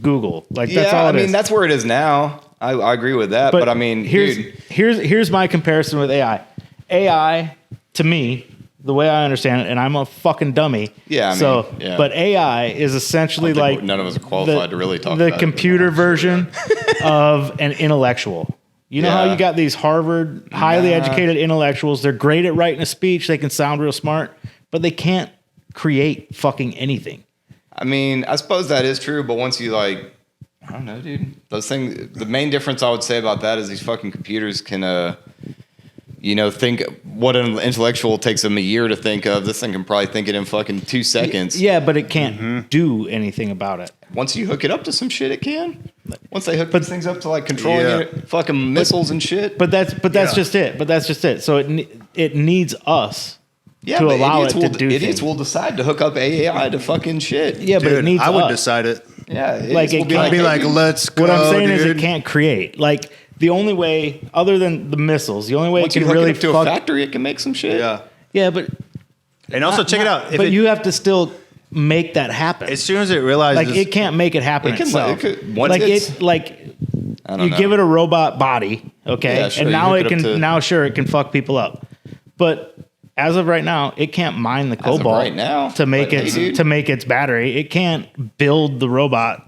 Google. Like that's all I it mean, is. that's where it is now. I agree with that. But I mean, dude, here's my comparison with AI. AI to me, the way I understand it, and I'm a fucking dummy. Yeah, I mean, so, yeah. but AI is essentially I don't think like none of us are qualified to really talk the about it, computer version of an intellectual. You know how Yeah. you got these Harvard highly educated intellectuals? They're great at writing a speech. They can sound real smart, but they can't create fucking anything. I mean, I suppose that is true. But once you I don't know, dude. Those things. The main difference I would say about that is these fucking computers can, think what an intellectual takes them a year to think of. This thing can probably think it in fucking 2 seconds. Yeah, but it can't do anything about it. Once you hook it up to some shit, it can. Once they hook these things up to like controlling it, fucking missiles and shit. But that's just it. But that's just it. So it needs us Yeah, to but allow it idiots to will, do idiots things. will decide to hook up AI to fucking shit. Yeah, but it Dude, needs I would us. decide it. Yeah, Like, idiots will it be can't I'd be hey, like, dude, let's go. What I'm saying is dude. it can't create. Like the only way, other than the missiles, the only way once it you can hook really it up to a fuck. factory, it can make some shit. Yeah, but And also check it out. If but it, you have to still make that happen. as soon as it realizes, Like it can't make it happen It can, itself. it could- once like it's- it, like I don't you know. give it a robot body, okay, Yeah, sure, and you now hook it it up can. to- Now, sure, it can fuck people up, but as of right now, it can't mine the of cobalt right now, to make but hey, its dude. to make its battery. It can't build the robot.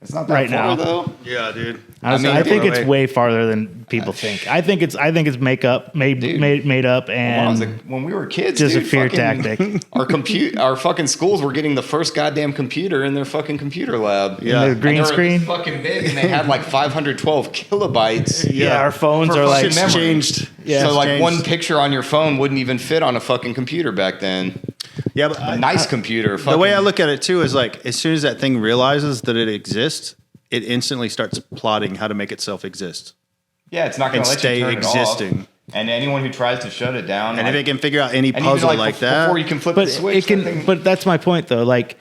It's not that right far, now. though. yeah, dude. Honestly, mean, I think dude, it's way farther than people think. I think it's made up When I was and when we were kids, just a dude, fear fucking- tactic. Our fucking schools were getting the first goddamn computer in their fucking computer lab. Yeah. The And green they were screen. fucking big, and they had like 512 kilobytes. Yeah, our phones For are like fucking memory. changed. Yeah. so like changed. one picture on your phone wouldn't even fit on a fucking computer back then. Yeah, but A nice computer. the way I fucking- look at it too is like as soon as that thing realizes that it exists, it instantly starts plotting how to make itself exist. yeah, it's not going and to let stay you turn existing. it off. And anyone who tries to shut it down, And if it can figure out any and even, puzzle like that, before you can flip but the switch, it can. that thing- But that's my point, though. Like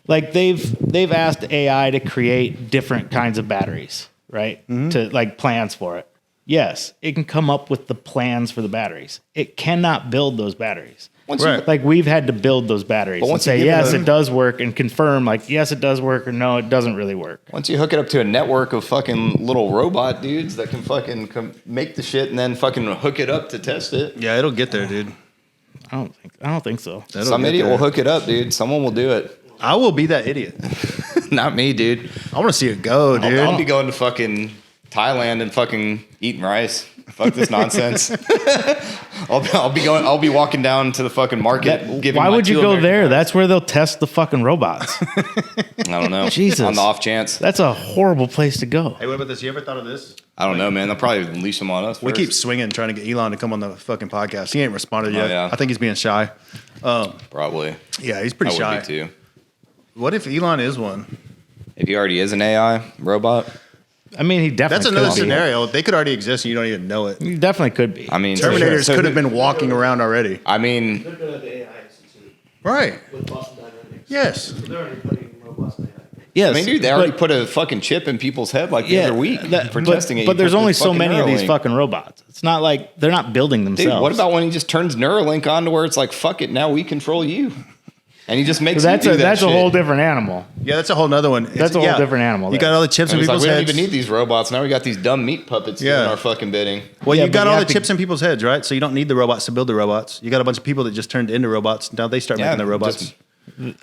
they've asked AI to create different kinds of batteries, right? To like plans for it. Yes, it can come up with the plans for the batteries. It cannot build those batteries. Right. Like we've had to build those batteries and say, yes, it does work, and confirm like, yes, it does work, or no, it doesn't really work. Once you hook it up to a network of fucking little robot dudes that can fucking make the shit and then fucking hook it up to test it. Yeah, it'll get there, dude. I don't think so. Some idiot will hook it up, dude. Someone will do it. I will be that idiot. Not me, dude. I want to see it go, dude. I'll be going to fucking Thailand and fucking eating rice. Fuck this nonsense. I'll be walking down to the fucking market. Why would you go there? That's where they'll test the fucking robots. I don't know. Jesus. On the off chance. That's a horrible place to go. Hey, what about this? You ever thought of this? I don't know, man. They'll probably unleash them on us. We first. keep swinging, trying to get Elon to come on the fucking podcast. He ain't responded yet. yeah. I think he's being shy. Probably. Yeah, he's pretty I shy. would be too. What if Elon is one? If he already is an AI robot. I mean, he definitely That's another could be. scenario. They could already exist and you don't even know it. He definitely could be. I mean, Terminators so could have been walking around already. I mean, They're good at the AI Institute Right. with Boston Dynamics. Yes. So they're already putting robust AI. Yes, I mean, dude, they already put a fucking chip in people's head like the other week for testing it. But You there's put only this so fucking many of these Neuralink. fucking robots. It's not like they're not building themselves. Dude, what about when he just turns Neuralink on to where it's like, fuck it, now we control you. And he just makes you do that that's shit. a whole different animal. Yeah, that's a whole nother one. That's a whole different animal You there. got all the chips in And it's like, people's we don't heads. even need these robots. Now we got these dumb meat puppets doing Yeah. our fucking bidding. Well, Yeah, you but got you all the have to- chips in people's heads, right? So you don't need the robots to build the robots. You got a bunch of people that just turned into robots. Now they start making the robots.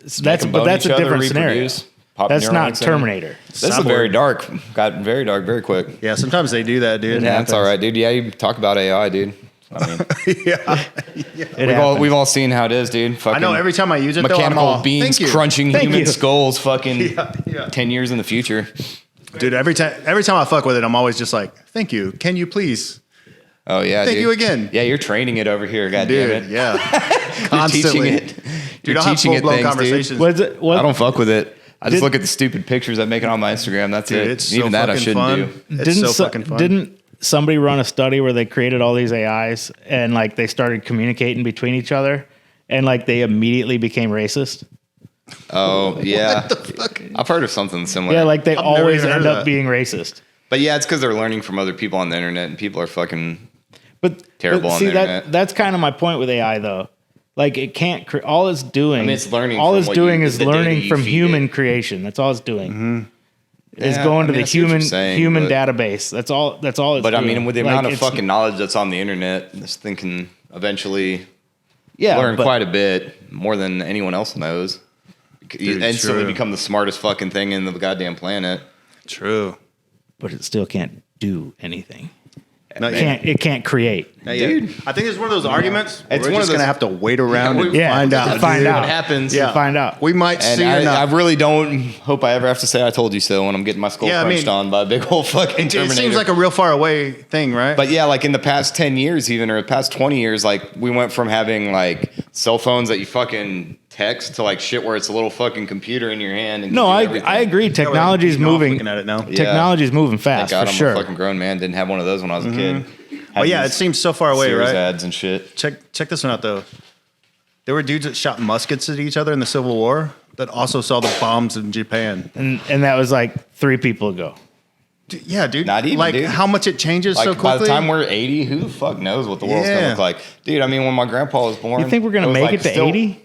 just That's them but bone that's each a other, different scenario. reproduce, pop That's Neuralinks not in them. Terminator. This is Cyborg. very dark. Got very dark very quick. Yeah, sometimes they do that, dude. It Yeah, happens. that's all right, dude. Yeah, you talk about AI, dude. I mean, Yeah. we've all seen how it is, dude. I Fucking know every time I use it, though, I'm mechanical all, beings thank you. crunching Thank human you. skulls. Fucking Yeah. 10 years in the future. Dude, every time I fuck with it, I'm always just like, thank you. Can you please? Oh yeah, Thank dude. you again. Yeah, you're training it over here. God Dude, damn it. yeah. You're Constantly. teaching it. Dude, You're I'll have teaching it full-blown things, conversations. Was it? What, I don't fuck with it. I just Did- look at the stupid pictures I make it on my Instagram. That's Dude, it. it's so Even that I fucking shouldn't fun. do. It's so fucking fun. Didn't somebody run a study where they created all these AIs and like they started communicating between each other and like they immediately became racist? Oh yeah, I've heard of something similar. Yeah, like they never always even heard end of up that. being racist. but yeah, it's because they're learning from other people on the internet, and people are fucking. But Terrible on see, the internet. that's kind of my point with AI though. Like it can't. All it's doing. I mean, it's learning All from it's what doing you- is the data learning you from feed human it. creation. That's all it's doing. Is Yeah, going I to mean, the I see what you're human saying, human but- database. That's all. That's all. It's But I doing. mean, with the Like, amount of it's- fucking knowledge that's on the internet, this thing can eventually yeah, learn but- quite a bit more than anyone else knows. You Dude, instantly true. become the smartest fucking thing in the goddamn planet. True. but it still can't do anything. Not yet. It can't create. Not yet. Dude. I think it's one of those arguments. It's We're one just of gonna those- have to wait around and Yeah, find to out. find dude. out. What happens? Yeah. Find out. We might And see or I not. really don't hope I ever have to say I told you so when I'm getting my skull Yeah, I crunched mean, on by a big old fucking It Terminator. seems like a real far away thing, right? But yeah, like in the past 10 years even, or the past 20 years, like we went from having like cell phones that you fucking text to like shit where it's a little fucking computer in your hand. And No, can do I everything. agree. Technology's Beating off moving. Looking at it now. Technology's moving Thank fast God for I'm sure. a fucking grown man. Didn't have one of those when I was a kid. But yeah, it seems so far away, Sears right? ads and shit. Check this one out though. There were dudes that shot muskets at each other in the Civil War that also saw the bombs in Japan. And that was like 3 people ago. Yeah, dude. Not even, like dude. how much it changes Like so quickly. by the time we're 80, who the fuck knows what the world's gonna Yeah. look like? Dude, I mean when my grandpa was born. You think we're gonna was, make like, it to still- 80?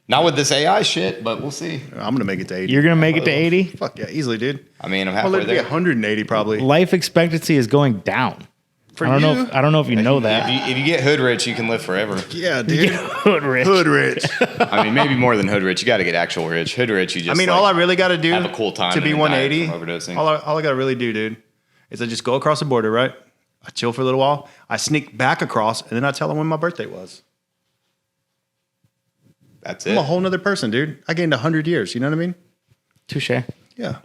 Not with this AI shit, but we'll see. I'm gonna make it to 80. You're gonna make it to 80? Fuck yeah, easily, dude. I mean, I'm Well, halfway it'd be there. 180 probably. Life expectancy is going down. For I don't know. you? I don't know if you know that. If you get hood rich, you can live forever. Yeah, dude. Hood rich. Hood rich. I mean, maybe more than hood rich. You got to get actual rich. Hood rich, you just. I mean, like, all I really got to do have a cool time to and be then die 180. from overdosing. All I got to really do, dude, is I just go across the border, right? I chill for a little while. I sneak back across, and then I tell them when my birthday was. That's I'm it. a whole nother person, dude. I gained 100 years. You know what I mean? Touche. Yeah.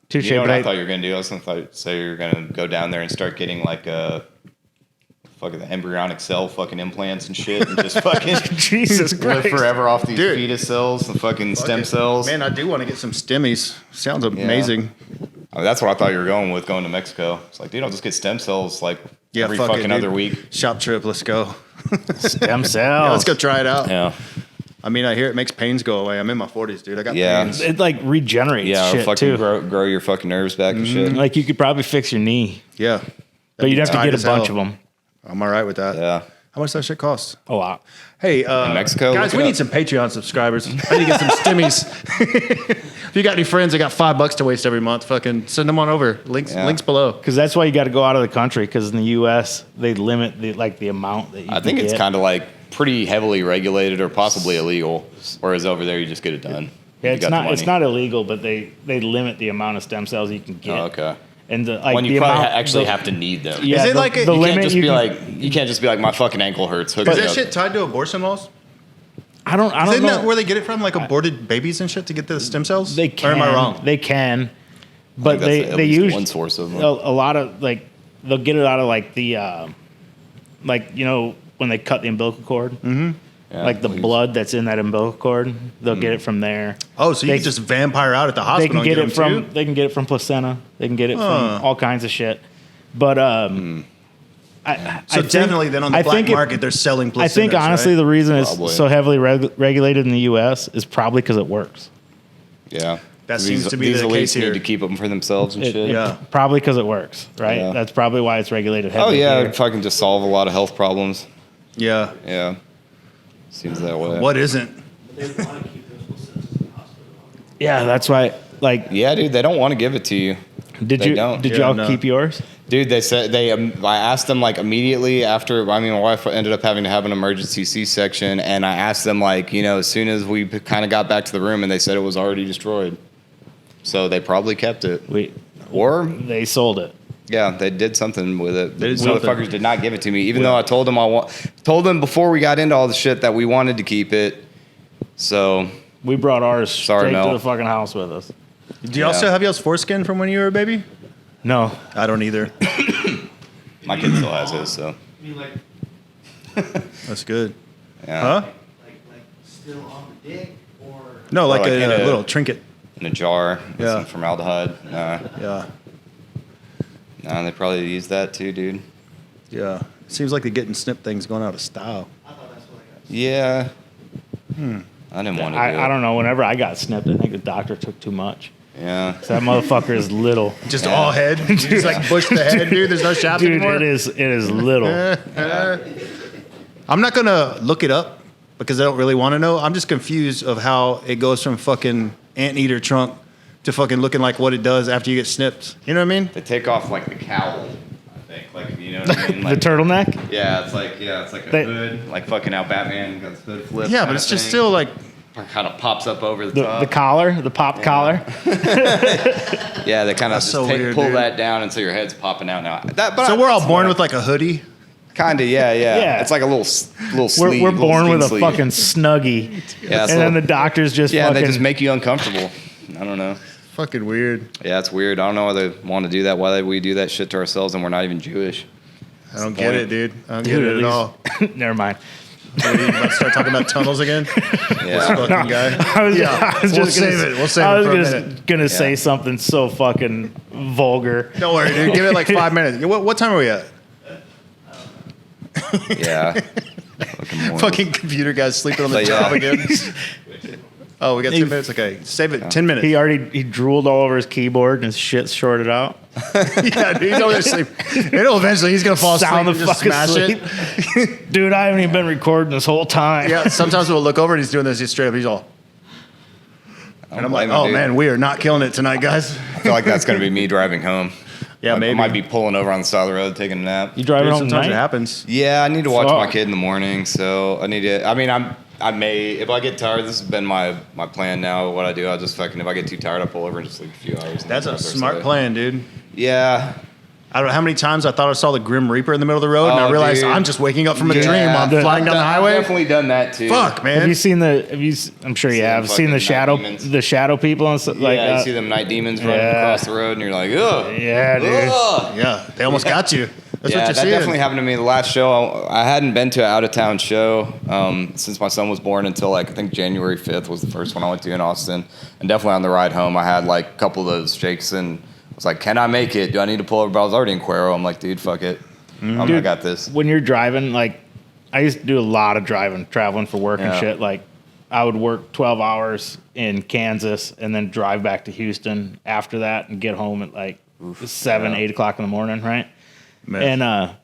Touche, You know what but I I- thought you were gonna do? I was gonna say you're gonna go down there and start getting like fucking the embryonic cell fucking implants and shit, and just fucking Jesus live Christ. forever off these Dude. fetus cells and fucking stem cells. Man, I do want to get some stemmies. Sounds amazing. I mean, that's what I thought you were going with going to Mexico. It's like, dude, I'll just get stem cells like every fuck fucking it, dude. other week. Shop trip. Let's go. Stem cells. Yeah, let's go try it out. Yeah. I mean, I hear it makes pains go away. I'm in my 40s, dude. I got pains. It like regenerates Yeah, or shit fucking too. grow your fucking nerves back and shit. Like you could probably fix your knee, Yeah. but you'd have to tight get a as bunch hell. of them. I'm all right with that. Yeah. How much does that shit cost? A lot. Hey, Mexico, guys, look it we up. need some Patreon subscribers. I need to get some stimmies. If you got any friends that got $5 to waste every month, fucking send them on over. Links below. Because that's why you got to go out of the country. Because in the U.S. they limit the amount that you. I think can it's get. kind of like pretty heavily regulated or possibly illegal. Whereas over there, you just get it done. Yeah, You it's got the not. It's money. not illegal, but they limit the amount of stem cells you can get. Oh, okay. And the, like When you the probably amount, actually the- have to need them. Yeah, Is it the, like a- the you limit? You can't just you be can- like, you can't just be like, my fucking ankle hurts. Hook Is me that up. shit tied to abortion laws? I don't Isn't know. that where they get it from? Like aborted babies and shit to get the stem cells? They can. Or am I wrong? They can, I but think that's at they least use one source of them. a lot of like they'll get it out of like the like you know when they cut the umbilical cord, Yeah, like the please. blood that's in that umbilical cord, they'll get it from there. Oh, so you They- can just vampire out at the They hospital can and get get it them from too? they can get it from placenta. They can get it Huh. from all kinds of shit. But I So think- definitely then on the I black think market, they're selling placentas, I think honestly right? the reason it's Probably. so heavily regulated in the U.S. is probably because it works. Yeah. That These- seems to be these the elites case here. need to keep them for themselves and shit. Yeah. Probably because it works, right? Yeah. That's probably why it's regulated Oh heavily. yeah, here. it'd fucking just solve a lot of health problems. Yeah. Yeah. Seems that way. What isn't? But they want to keep those placentas in the hospital. Yeah, that's why. Like, Yeah, dude, they don't want to give it to you. did They you don't. did Yeah, y'all no. keep yours? Dude, they said I asked them like immediately after. I mean, my wife ended up having to have an emergency C-section, and I asked them like, you know, as soon as we kind of got back to the room, and they said it was already destroyed. So they probably kept it, or They sold it. yeah, they did something with it. They did The something. motherfuckers did not give it to me, even though I told them told them before we got into all the shit that we wanted to keep it. So We brought ours Sorry, straight Mel. to the fucking house with us. Do you also have y'all's foreskin from when you were a baby? No, I don't either. my kid still has his. So I mean, like That's good. yeah, Huh? like still on the dick or No, like like a, in a- little trinket. in a jar with Yeah. some formaldehyde. Nah, Yeah. they probably use that too, dude. Yeah. It seems like the getting snip thing's going out of style. I thought that's what I got. Yeah. I didn't want to do it. I don't know. Whenever I got snipped, I think the doctor took too much. Yeah. That motherfucker is little. Just all head. You just like push the head, dude. There's no shaft Dude, anymore. it is little. I'm not gonna look it up because I don't really want to know. I'm just confused of how it goes from fucking anteater trunk to fucking looking like what it does after you get snipped. You know what I mean? They take off like the cowl, I think. Like, you know what I mean? The Like, turtleneck. yeah, it's like a They- hood. Like fucking how Batman got his hood flip. Yeah, but it's just still like kind of pops up over the top. The collar, the pop collar. Yeah, they kind of That's so weird, pull dude. that down until your head's popping out now. so we're all born with like a hoodie. kind of yeah. Yeah. It's like a little sleeve. We're little born skin with a sleeve. fucking snuggie, Yeah, and then the doctors just yeah, fucking they just make you uncomfortable. I don't know. Fucking weird. Yeah, it's weird. I don't know why they want to do that. Why we do that shit to ourselves and we're not even Jewish. I don't get it, dude. I don't get Dude, it at at all. least- Never mind. Dude, you about to start talking about tunnels again? Yeah. Fucking guy. I was, Yeah, I was we'll just gonna save s- it. We'll save I it was for a gonna, minute. gonna say something so fucking vulgar. Don't worry, dude. Give it like 5 minutes. What time are we at? Yeah. Fucking morons. Fucking computer guy's sleeping on the But job yeah. again. Oh, we got 10 minutes. Okay, save it. 10 minutes. He drooled all over his keyboard and his shit's shorted out. Yeah, dude, he's over there sleeping. It'll eventually, he's gonna fall asleep Sound and the just fuck smash asleep. it. Dude, I haven't even been recording this whole time. Yeah, sometimes we'll look over and he's doing this. He's straight up. He's all. And I'm like, oh man, we are not killing it tonight, guys. I feel like that's going to be me driving home. Yeah, I maybe. might be pulling over on the side of the road taking a nap. You driving Dude, home sometimes tonight? it happens. Yeah, I need to watch Fuck. my kid in the morning, so I need to. I mean, I may if I get tired. This has been my plan now. What I do, I'll just fucking if I get too tired, I'll pull over and just sleep a few hours. and That's then a go for smart day. plan, dude. Yeah, I don't know how many times I thought I saw the Grim Reaper in the middle of the road, and I Oh, realized dude. I'm just waking up from a Yeah. dream. I'm Dude, flying down the I've highway. definitely done that too. Fuck, Have man. you seen the? I'm sure you Seen have seen fucking the night shadow people and stuff like Yeah, that. you see them night demons running Yeah. across the road, and you're like, ugh. Yeah, dude. Ugh. Yeah, they almost got you. That's Yeah, what that you're seeing. definitely happened to me. The last show, I hadn't been to an out of town show since my son was born until like I think January 5th was the first one I went to in Austin. And definitely on the ride home, I had like a couple of those shakes and I was like, "Can I make it? Do I need to pull over?" But I was already in Cuero. I'm like, "Dude, fuck it, I Dude, got this." When you're driving, like I used to do a lot of driving, traveling for work and Yeah. shit. Like I would work 12 hours in Kansas and then drive back to Houston after that and get home at like 8 o'clock in the morning, right? Man. And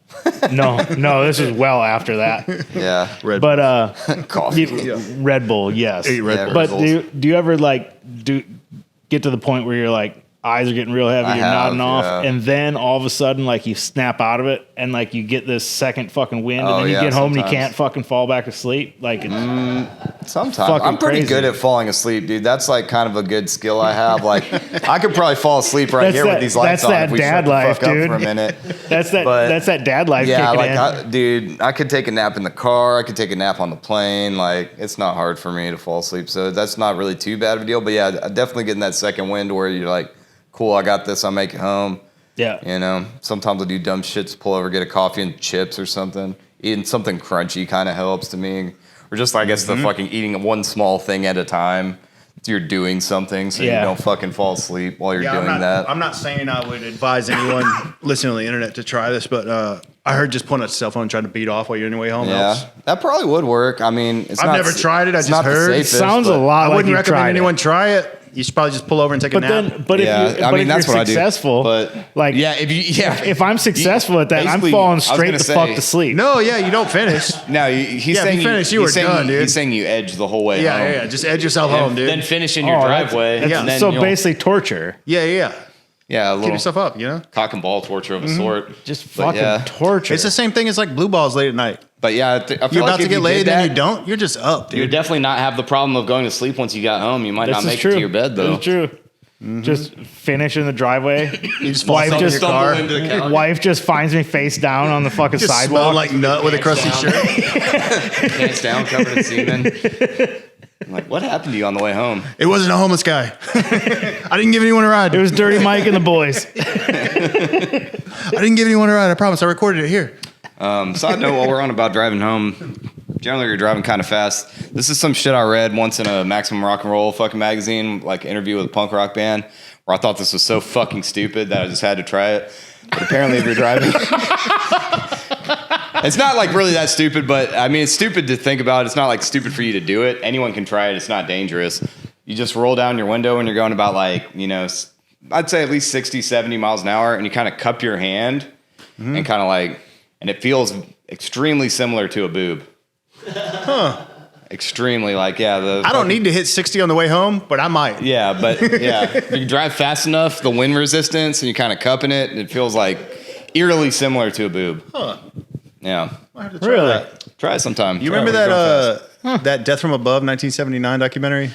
no, this is well after that. Yeah. Coffee. Red Bull, yes. Red But Bulls. do you ever get to the point where you're like eyes are getting real heavy, you're nodding off, and then all of a sudden like you snap out of it and like you get this second fucking wind, and then you get home and you can't fucking fall back asleep? Like Sometimes I'm pretty crazy. good at falling asleep, dude. That's like kind of a good skill I have. Like I could probably fall asleep right here with these lights on if we shut the fuck up for a minute. That's that dad life. Yeah, kicking like in. dude, I could take a nap in the car. I could take a nap on the plane. Like it's not hard for me to fall asleep, so that's not really too bad of a deal. But yeah, I definitely getting that second wind where you're like, cool, I got this. I'll make it home. Yeah. You know, sometimes I'll do dumb shit to pull over, get a coffee and chips or something. Eating something crunchy kind of helps to me. Or just, I guess, the fucking eating one small thing at a time. You're doing something so you don't fucking fall asleep while you're doing that. I'm not saying I would advise anyone listening on the internet to try this, but I heard just putting a cell phone and trying to beat off while you're on your way home helps. That probably would work. I mean, I've never tried it. I it's just not the heard. safest, Sounds a but- lot I like wouldn't you recommend tried anyone it. try it. You should probably just pull over and take a But nap. then, but if Yeah, you, I but mean, if that's you're what I do. successful, But like yeah, if I'm successful at that, I'm basically, falling I was straight gonna the say- fuck to sleep. No, yeah, you don't finish. No, he's Yeah, if saying you finish, you he's were saying done, dude. He's saying you edge the whole way Yeah, home. yeah, just edge yourself home, dude. Then finish in your Oh, driveway. that's- and then so you'll basically torture. yeah. Yeah, a Get little yourself up, you know? cock and ball torture of a sort. Just But fucking yeah. torture. It's the same thing as like blue balls late at night. But yeah, I feel You're like about to if get you laid did and that, you don't, you're just up, you would dude. definitely not have the problem of going to sleep once you got home. You might This not is make true. it to your bed though. It's true. Just finish in the driveway. You just fall Wife asleep in just your car. into the couch. Wife just finds me face down on the fucking Just sidewalk. smell like nut with a crusty shirt. pants down, covered in semen. I'm like, what happened to you on the way home? It wasn't a homeless guy. I didn't give anyone a ride. It was Dirty Mike and the boys. I didn't give anyone a ride. I promise. I recorded it here. Side note, while we're on about driving home, generally you're driving kind of fast. This is some shit I read once in a Maximum Rock and Roll fucking magazine, like interview with a punk rock band, where I thought this was so fucking stupid that I just had to try it. But apparently if you're driving... It's not like really that stupid, but I mean, it's stupid to think about. It's not like stupid for you to do it. Anyone can try it. It's not dangerous. You just roll down your window and you're going about like, you know, I'd say at least 60, 70 miles an hour. And you kind of cup your hand and kind of like, and it feels extremely similar to a boob. Huh. Extremely like, yeah. I don't need to hit 60 on the way home, but I might. Yeah, but yeah. If you drive fast enough, the wind resistance, and you kind of cupping it, it feels like eerily similar to a boob. Huh. Yeah. I have to try Really? Try it sometime. You Try it remember when you're going fast. that Death from Above 1979 documentary?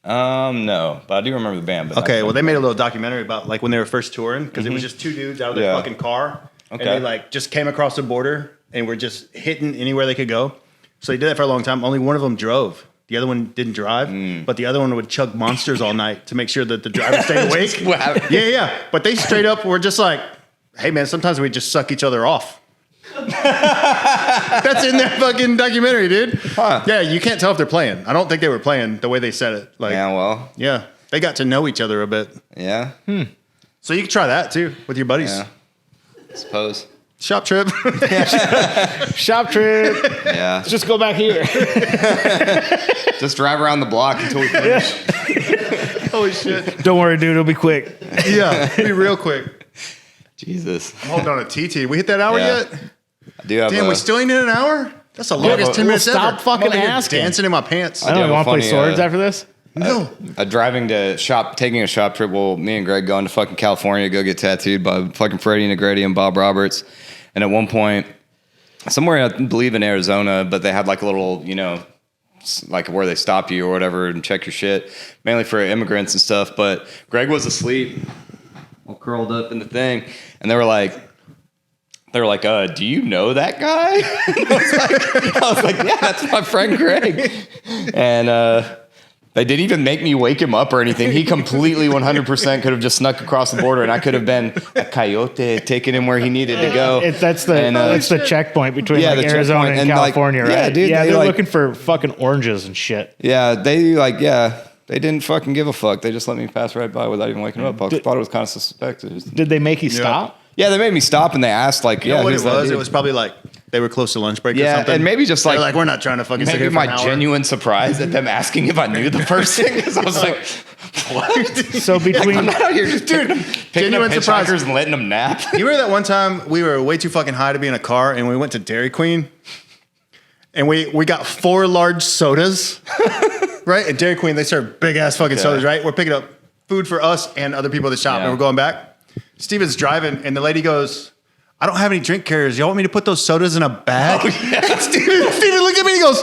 No, but I do remember the band. But Okay, well, they made a little documentary about like when they were first touring because it was just two dudes out of their Yeah. fucking car, and Okay. they like just came across the border and were just hitting anywhere they could go. So they did that for a long time. Only one of them drove. The other one didn't drive, but the other one would chug Monsters all night to make sure that the driver stayed awake. Wow. Yeah. But they straight up were just like, "Hey, man, sometimes we just suck each other off." That's in that fucking documentary, dude. Huh. Yeah, you can't tell if they're playing. I don't think they were playing the way they said it. Like, Yeah, well, yeah, they got to know each other a bit. yeah, So you can try that too with your buddies. yeah. I suppose. Shop trip. Shop trip. Yeah. Just go back here. Just drive around the block until we finish. Holy shit. Don't worry, dude. It'll be quick. Yeah, be real quick. Jesus. I'm holding on a TT. We hit that hour Yeah. yet? I do have Damn, we still ain't in an hour? That's the longest 10 minutes stop ever. fucking I'm over here asking. dancing in my pants. I don't have a want to play funny, swords after this. No. driving to shop, taking a shop trip. Well, me and Greg going to fucking California to go get tattooed by fucking Freddie Negrete and Bob Roberts. And at one point, somewhere I believe in Arizona, but they had like a little, you know, like where they stop you or whatever and check your shit, mainly for immigrants and stuff. But Greg was asleep, all curled up in the thing, and they were like, do you know that guy? I was like, yeah, that's my friend Greg. And they didn't even make me wake him up or anything. He completely 100% could have just snuck across the border, and I could have been a coyote taking him where he needed to go. That's the checkpoint between Yeah, like the Arizona checkpoint. and And, like, California, yeah, right? dude, yeah, they, they're like- looking for fucking oranges and shit. Yeah, they didn't fucking give a fuck. They just let me pass right by without even waking him up. I thought it was kind of suspect. Did they make you stop? Yeah, they made me stop and they asked like, You know yeah, what who's it that was? dude? It was probably like They were close to lunch break or Yeah, something. and maybe just They're like we're not trying to fucking sit maybe here for my an hour. genuine surprise at them asking if I knew the person because I was like, what? So between I'm not out here just picking genuine up surprise. hitchhikers and letting them nap. You remember that one time we were way too fucking high to be in a car and we went to Dairy Queen and we got 4 large sodas, right? At Dairy Queen, they serve big ass fucking sodas, right? We're picking up food for us and other people at the shop and we're going back. Steven's driving and the lady goes, I don't have any drink carriers. Y'all want me to put those sodas in a bag? Oh, yeah. And Steven looked at me and he goes,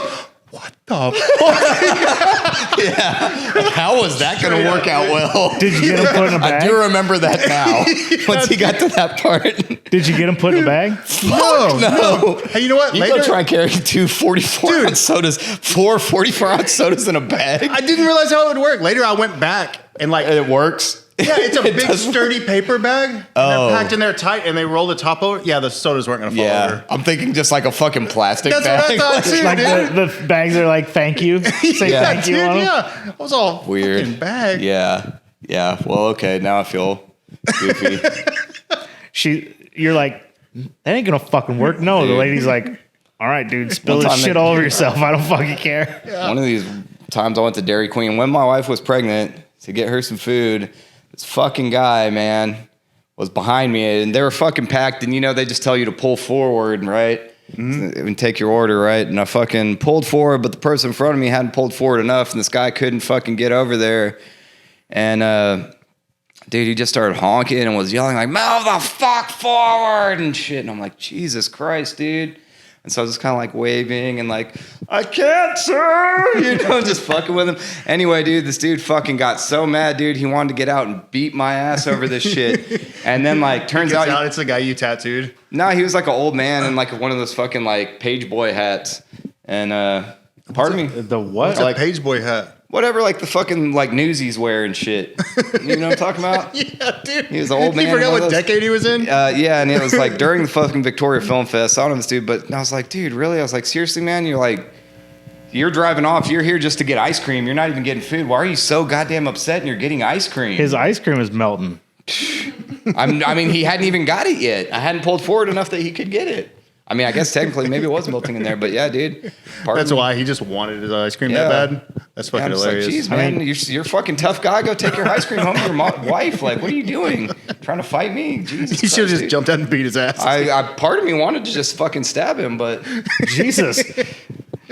what the fuck? Yeah. How was that going to work out well? did you get him put in a bag? I do remember that now. Once he got to that part. Did you get him put in a bag? No. Hey, you know what? You go try and carry 2 44-ounce sodas, 4 44-ounce sodas in a bag. I didn't realize how it would work. Later, I went back and like, It works. yeah, it's a It big does sturdy paper bag. And Oh. they're packed in there tight and they roll the top over. Yeah, the sodas weren't going to fall Yeah. over. I'm thinking just like a fucking plastic That's bag. what I thought too, Like dude. the bags are like thank you. Say Yeah. thank you Dude, on them. yeah. It was all Weird. fucking bag. Yeah. Yeah. Well, okay. Now I feel goofy. You're like, that ain't gonna fucking work. No, the Dude. lady's like, all right, dude, spill One this time shit they- all over yourself. I don't fucking care. One of these times I went to Dairy Queen when my wife was pregnant to get her some food. This fucking guy, man, was behind me and they were fucking packed. And you know, they just tell you to pull forward, right? And take your order, right? And I fucking pulled forward, but the person in front of me hadn't pulled forward enough. And this guy couldn't fucking get over there. And, dude, he just started honking and was yelling like, move the fuck forward and shit. And I'm like, Jesus Christ, dude. And so I was just kind of like waving and like, I can't, sir. You know, just fucking with him. Anyway, dude, this dude fucking got so mad, dude. He wanted to get out and beat my ass over this shit. And then like, turns out, It's the guy you tattooed. no, he was like an old man in like one of those fucking like page boy hats. And pardon me, The what? It's a page boy hat. whatever, like the fucking like newsies wear and shit. You know what I'm talking about? Yeah, dude. He was an old man. You forgot one what of those- decade he was in? Yeah, and it was like during the fucking Victoria Film Fest. I don't know this dude, but I was like, dude, really? I was like, seriously, man? You're driving off. You're here just to get ice cream. You're not even getting food. Why are you so goddamn upset and you're getting ice cream? His ice cream is melting. I mean, he hadn't even got it yet. I hadn't pulled forward enough that he could get it. I mean, I guess technically maybe it was melting in there, but yeah, dude. That's why he just wanted his ice cream that Yeah. bad. That's Yeah, fucking I'm just hilarious. like, geez, man, you're a fucking tough guy. Go take your ice cream home to your wife. Like, what are you doing? Trying to fight me? Jesus He should have Christ, just dude. jumped out and beat his ass. Part of me wanted to just fucking stab him, but Jesus.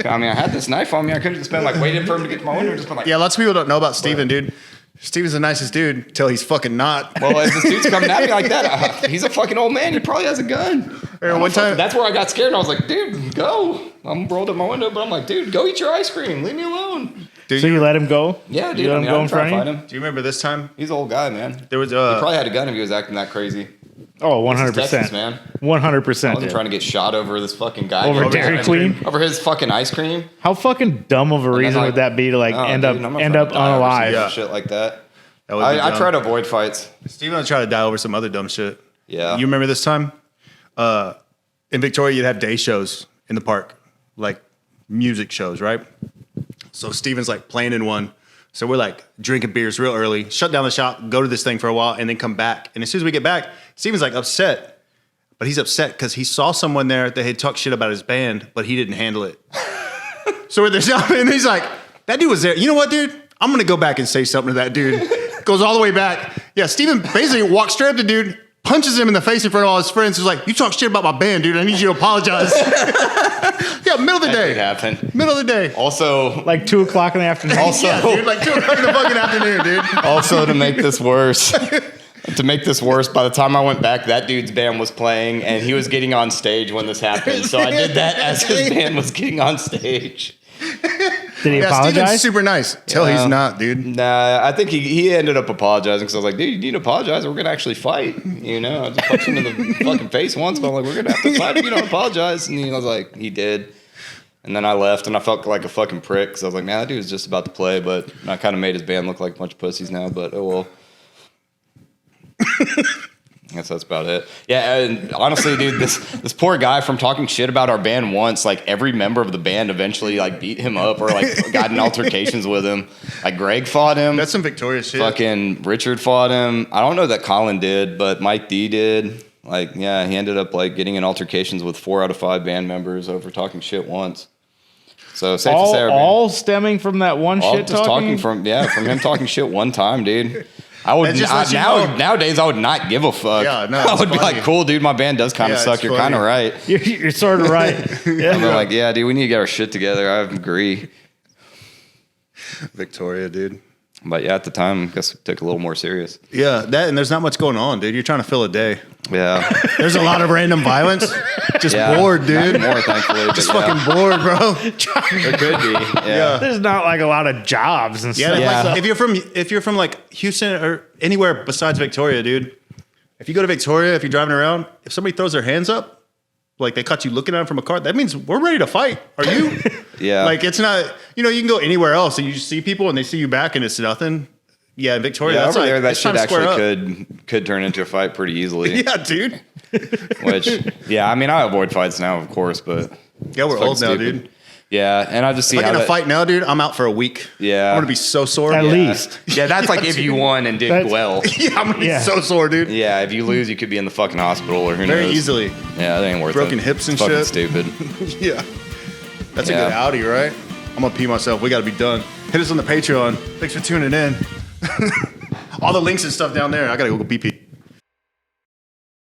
I mean, I had this knife on me. I could have just been like waiting for him to get to my window, and just been like, Yeah, lots of people don't know about Steven, dude. Steven's the nicest dude till he's fucking not. well, if this dude's coming at me like that, he's a fucking old man. He probably has a gun. Or one time, That's where I got scared. And I was like, dude, go. I'm rolled up my window, but I'm like, dude, go eat your ice cream. Leave me alone. dude, So you let him go? Yeah, dude. You let him go in I'm trying front to of fight you? him. do you remember this time? He's an old guy, man. There was He probably had a gun if he was acting that crazy. Oh, This is Texas, 100%. man. 100%. I wasn't trying to get shot over this fucking guy. Over his Dairy ice Queen? cream. Over his fucking ice cream. How fucking dumb of a reason like, would that be to like Oh, end dude, I'm up not trying to die over some unalive? Shit like that. That would be I dumb. try to avoid fights. Steven would try to die over some other dumb shit. Yeah. You remember this time? In Victoria, you'd have day shows in the park, like music shows, right? So Steven's like playing in one. So we're like drinking beers real early, shut down the shop, go to this thing for a while, and then come back. And as soon as we get back, Steven's like upset. But he's upset because he saw someone there that had talked shit about his band, but he didn't handle it. So we're there, and he's like, that dude was there. You know what, dude? I'm going to go back and say something to that dude. Goes all the way back. Yeah, Steven basically walks straight up to the dude, punches him in the face in front of all his friends. He's like, you talk shit about my band, dude. I need you to apologize. Yeah, middle of the That day. could happen. Middle of the day. Also, Like 2 o'clock in the afternoon. Yeah, dude, like 2 o'clock in the fucking afternoon, dude. also to make this worse. To make this worse, by the time I went back, that dude's band was playing, and he was getting on stage when this happened. So I did that as his band was getting on stage. Did he Yeah, Steven's apologize? super nice. Till he's not, dude. Nah, I think he ended up apologizing because I was like, dude, you need to apologize or we're going to actually fight. You know, I just punched him in the fucking face once, but I'm like, we're going to have to fight if you don't apologize. And he was like, he did. And then I left and I felt like a fucking prick because I was like, man, that dude was just about to play, but I kind of made his band look like a bunch of pussies now, but oh well. I guess that's about it. Yeah, and honestly, dude, this poor guy from talking shit about our band once, like every member of the band eventually like beat him up or like got in altercations with him. Like Greg fought him. That's some Victoria shit. Fucking Richard fought him. I don't know that Colin did, but Mike D did. Like, yeah, he ended up like getting in altercations with 4 out of 5 band members over talking shit once. So safe to say, all stemming from that one all shit just talking. from him talking shit one time, dude. I would That just lets you know. nowadays I would not give a fuck. Yeah, no, I it's would be funny. like, cool, dude, my band does kind of Yeah, suck. it's You're funny. kind of right. You're sort of right. Yeah. I'm like, yeah, dude, we need to get our shit together. I agree. Victoria, dude. But yeah, at the time, I guess we took it a little more serious. Yeah, that and there's not much going on, dude. You're trying to fill a day. Yeah. There's a lot of random violence. Just Yeah. bored, dude. Not more, thankfully. But Just yeah. fucking bored, bro. There could be. Yeah. There's not like a lot of jobs and Yeah, stuff. Yeah. like if you're from like Houston or anywhere besides Victoria, dude. If you go to Victoria, if you're driving around, if somebody throws their hands up, like they caught you looking at them from a car, that means we're ready to fight. Are you? Yeah. Like it's not. You know, you can go anywhere else and you just see people and they see you back and it's nothing. Yeah, in Victoria, Yeah, that's over like, there, that it's time shit to square actually up. could turn into a fight pretty easily. Yeah, dude. Which, yeah, I mean, I avoid fights now, of course, but Yeah, we're it's old now, fucking stupid. dude. Yeah, and I just see If I how get in a that, fight now, dude, I'm out for a week. Yeah. I'm gonna be so sore. At Yeah. least. Yeah, that's like if you won and did That's- well. Yeah, I'm gonna be Yeah. so sore, dude. Yeah, if you lose, you could be in the fucking hospital or who Very knows. easily. Yeah, that ain't worth Broken it. hips and It's fucking shit. stupid. Yeah. That's a Yeah. good Audi, right? I'm gonna pee myself. We gotta be done. Hit us on the Patreon. Thanks for tuning in. All the links and stuff down there. I gotta go pee.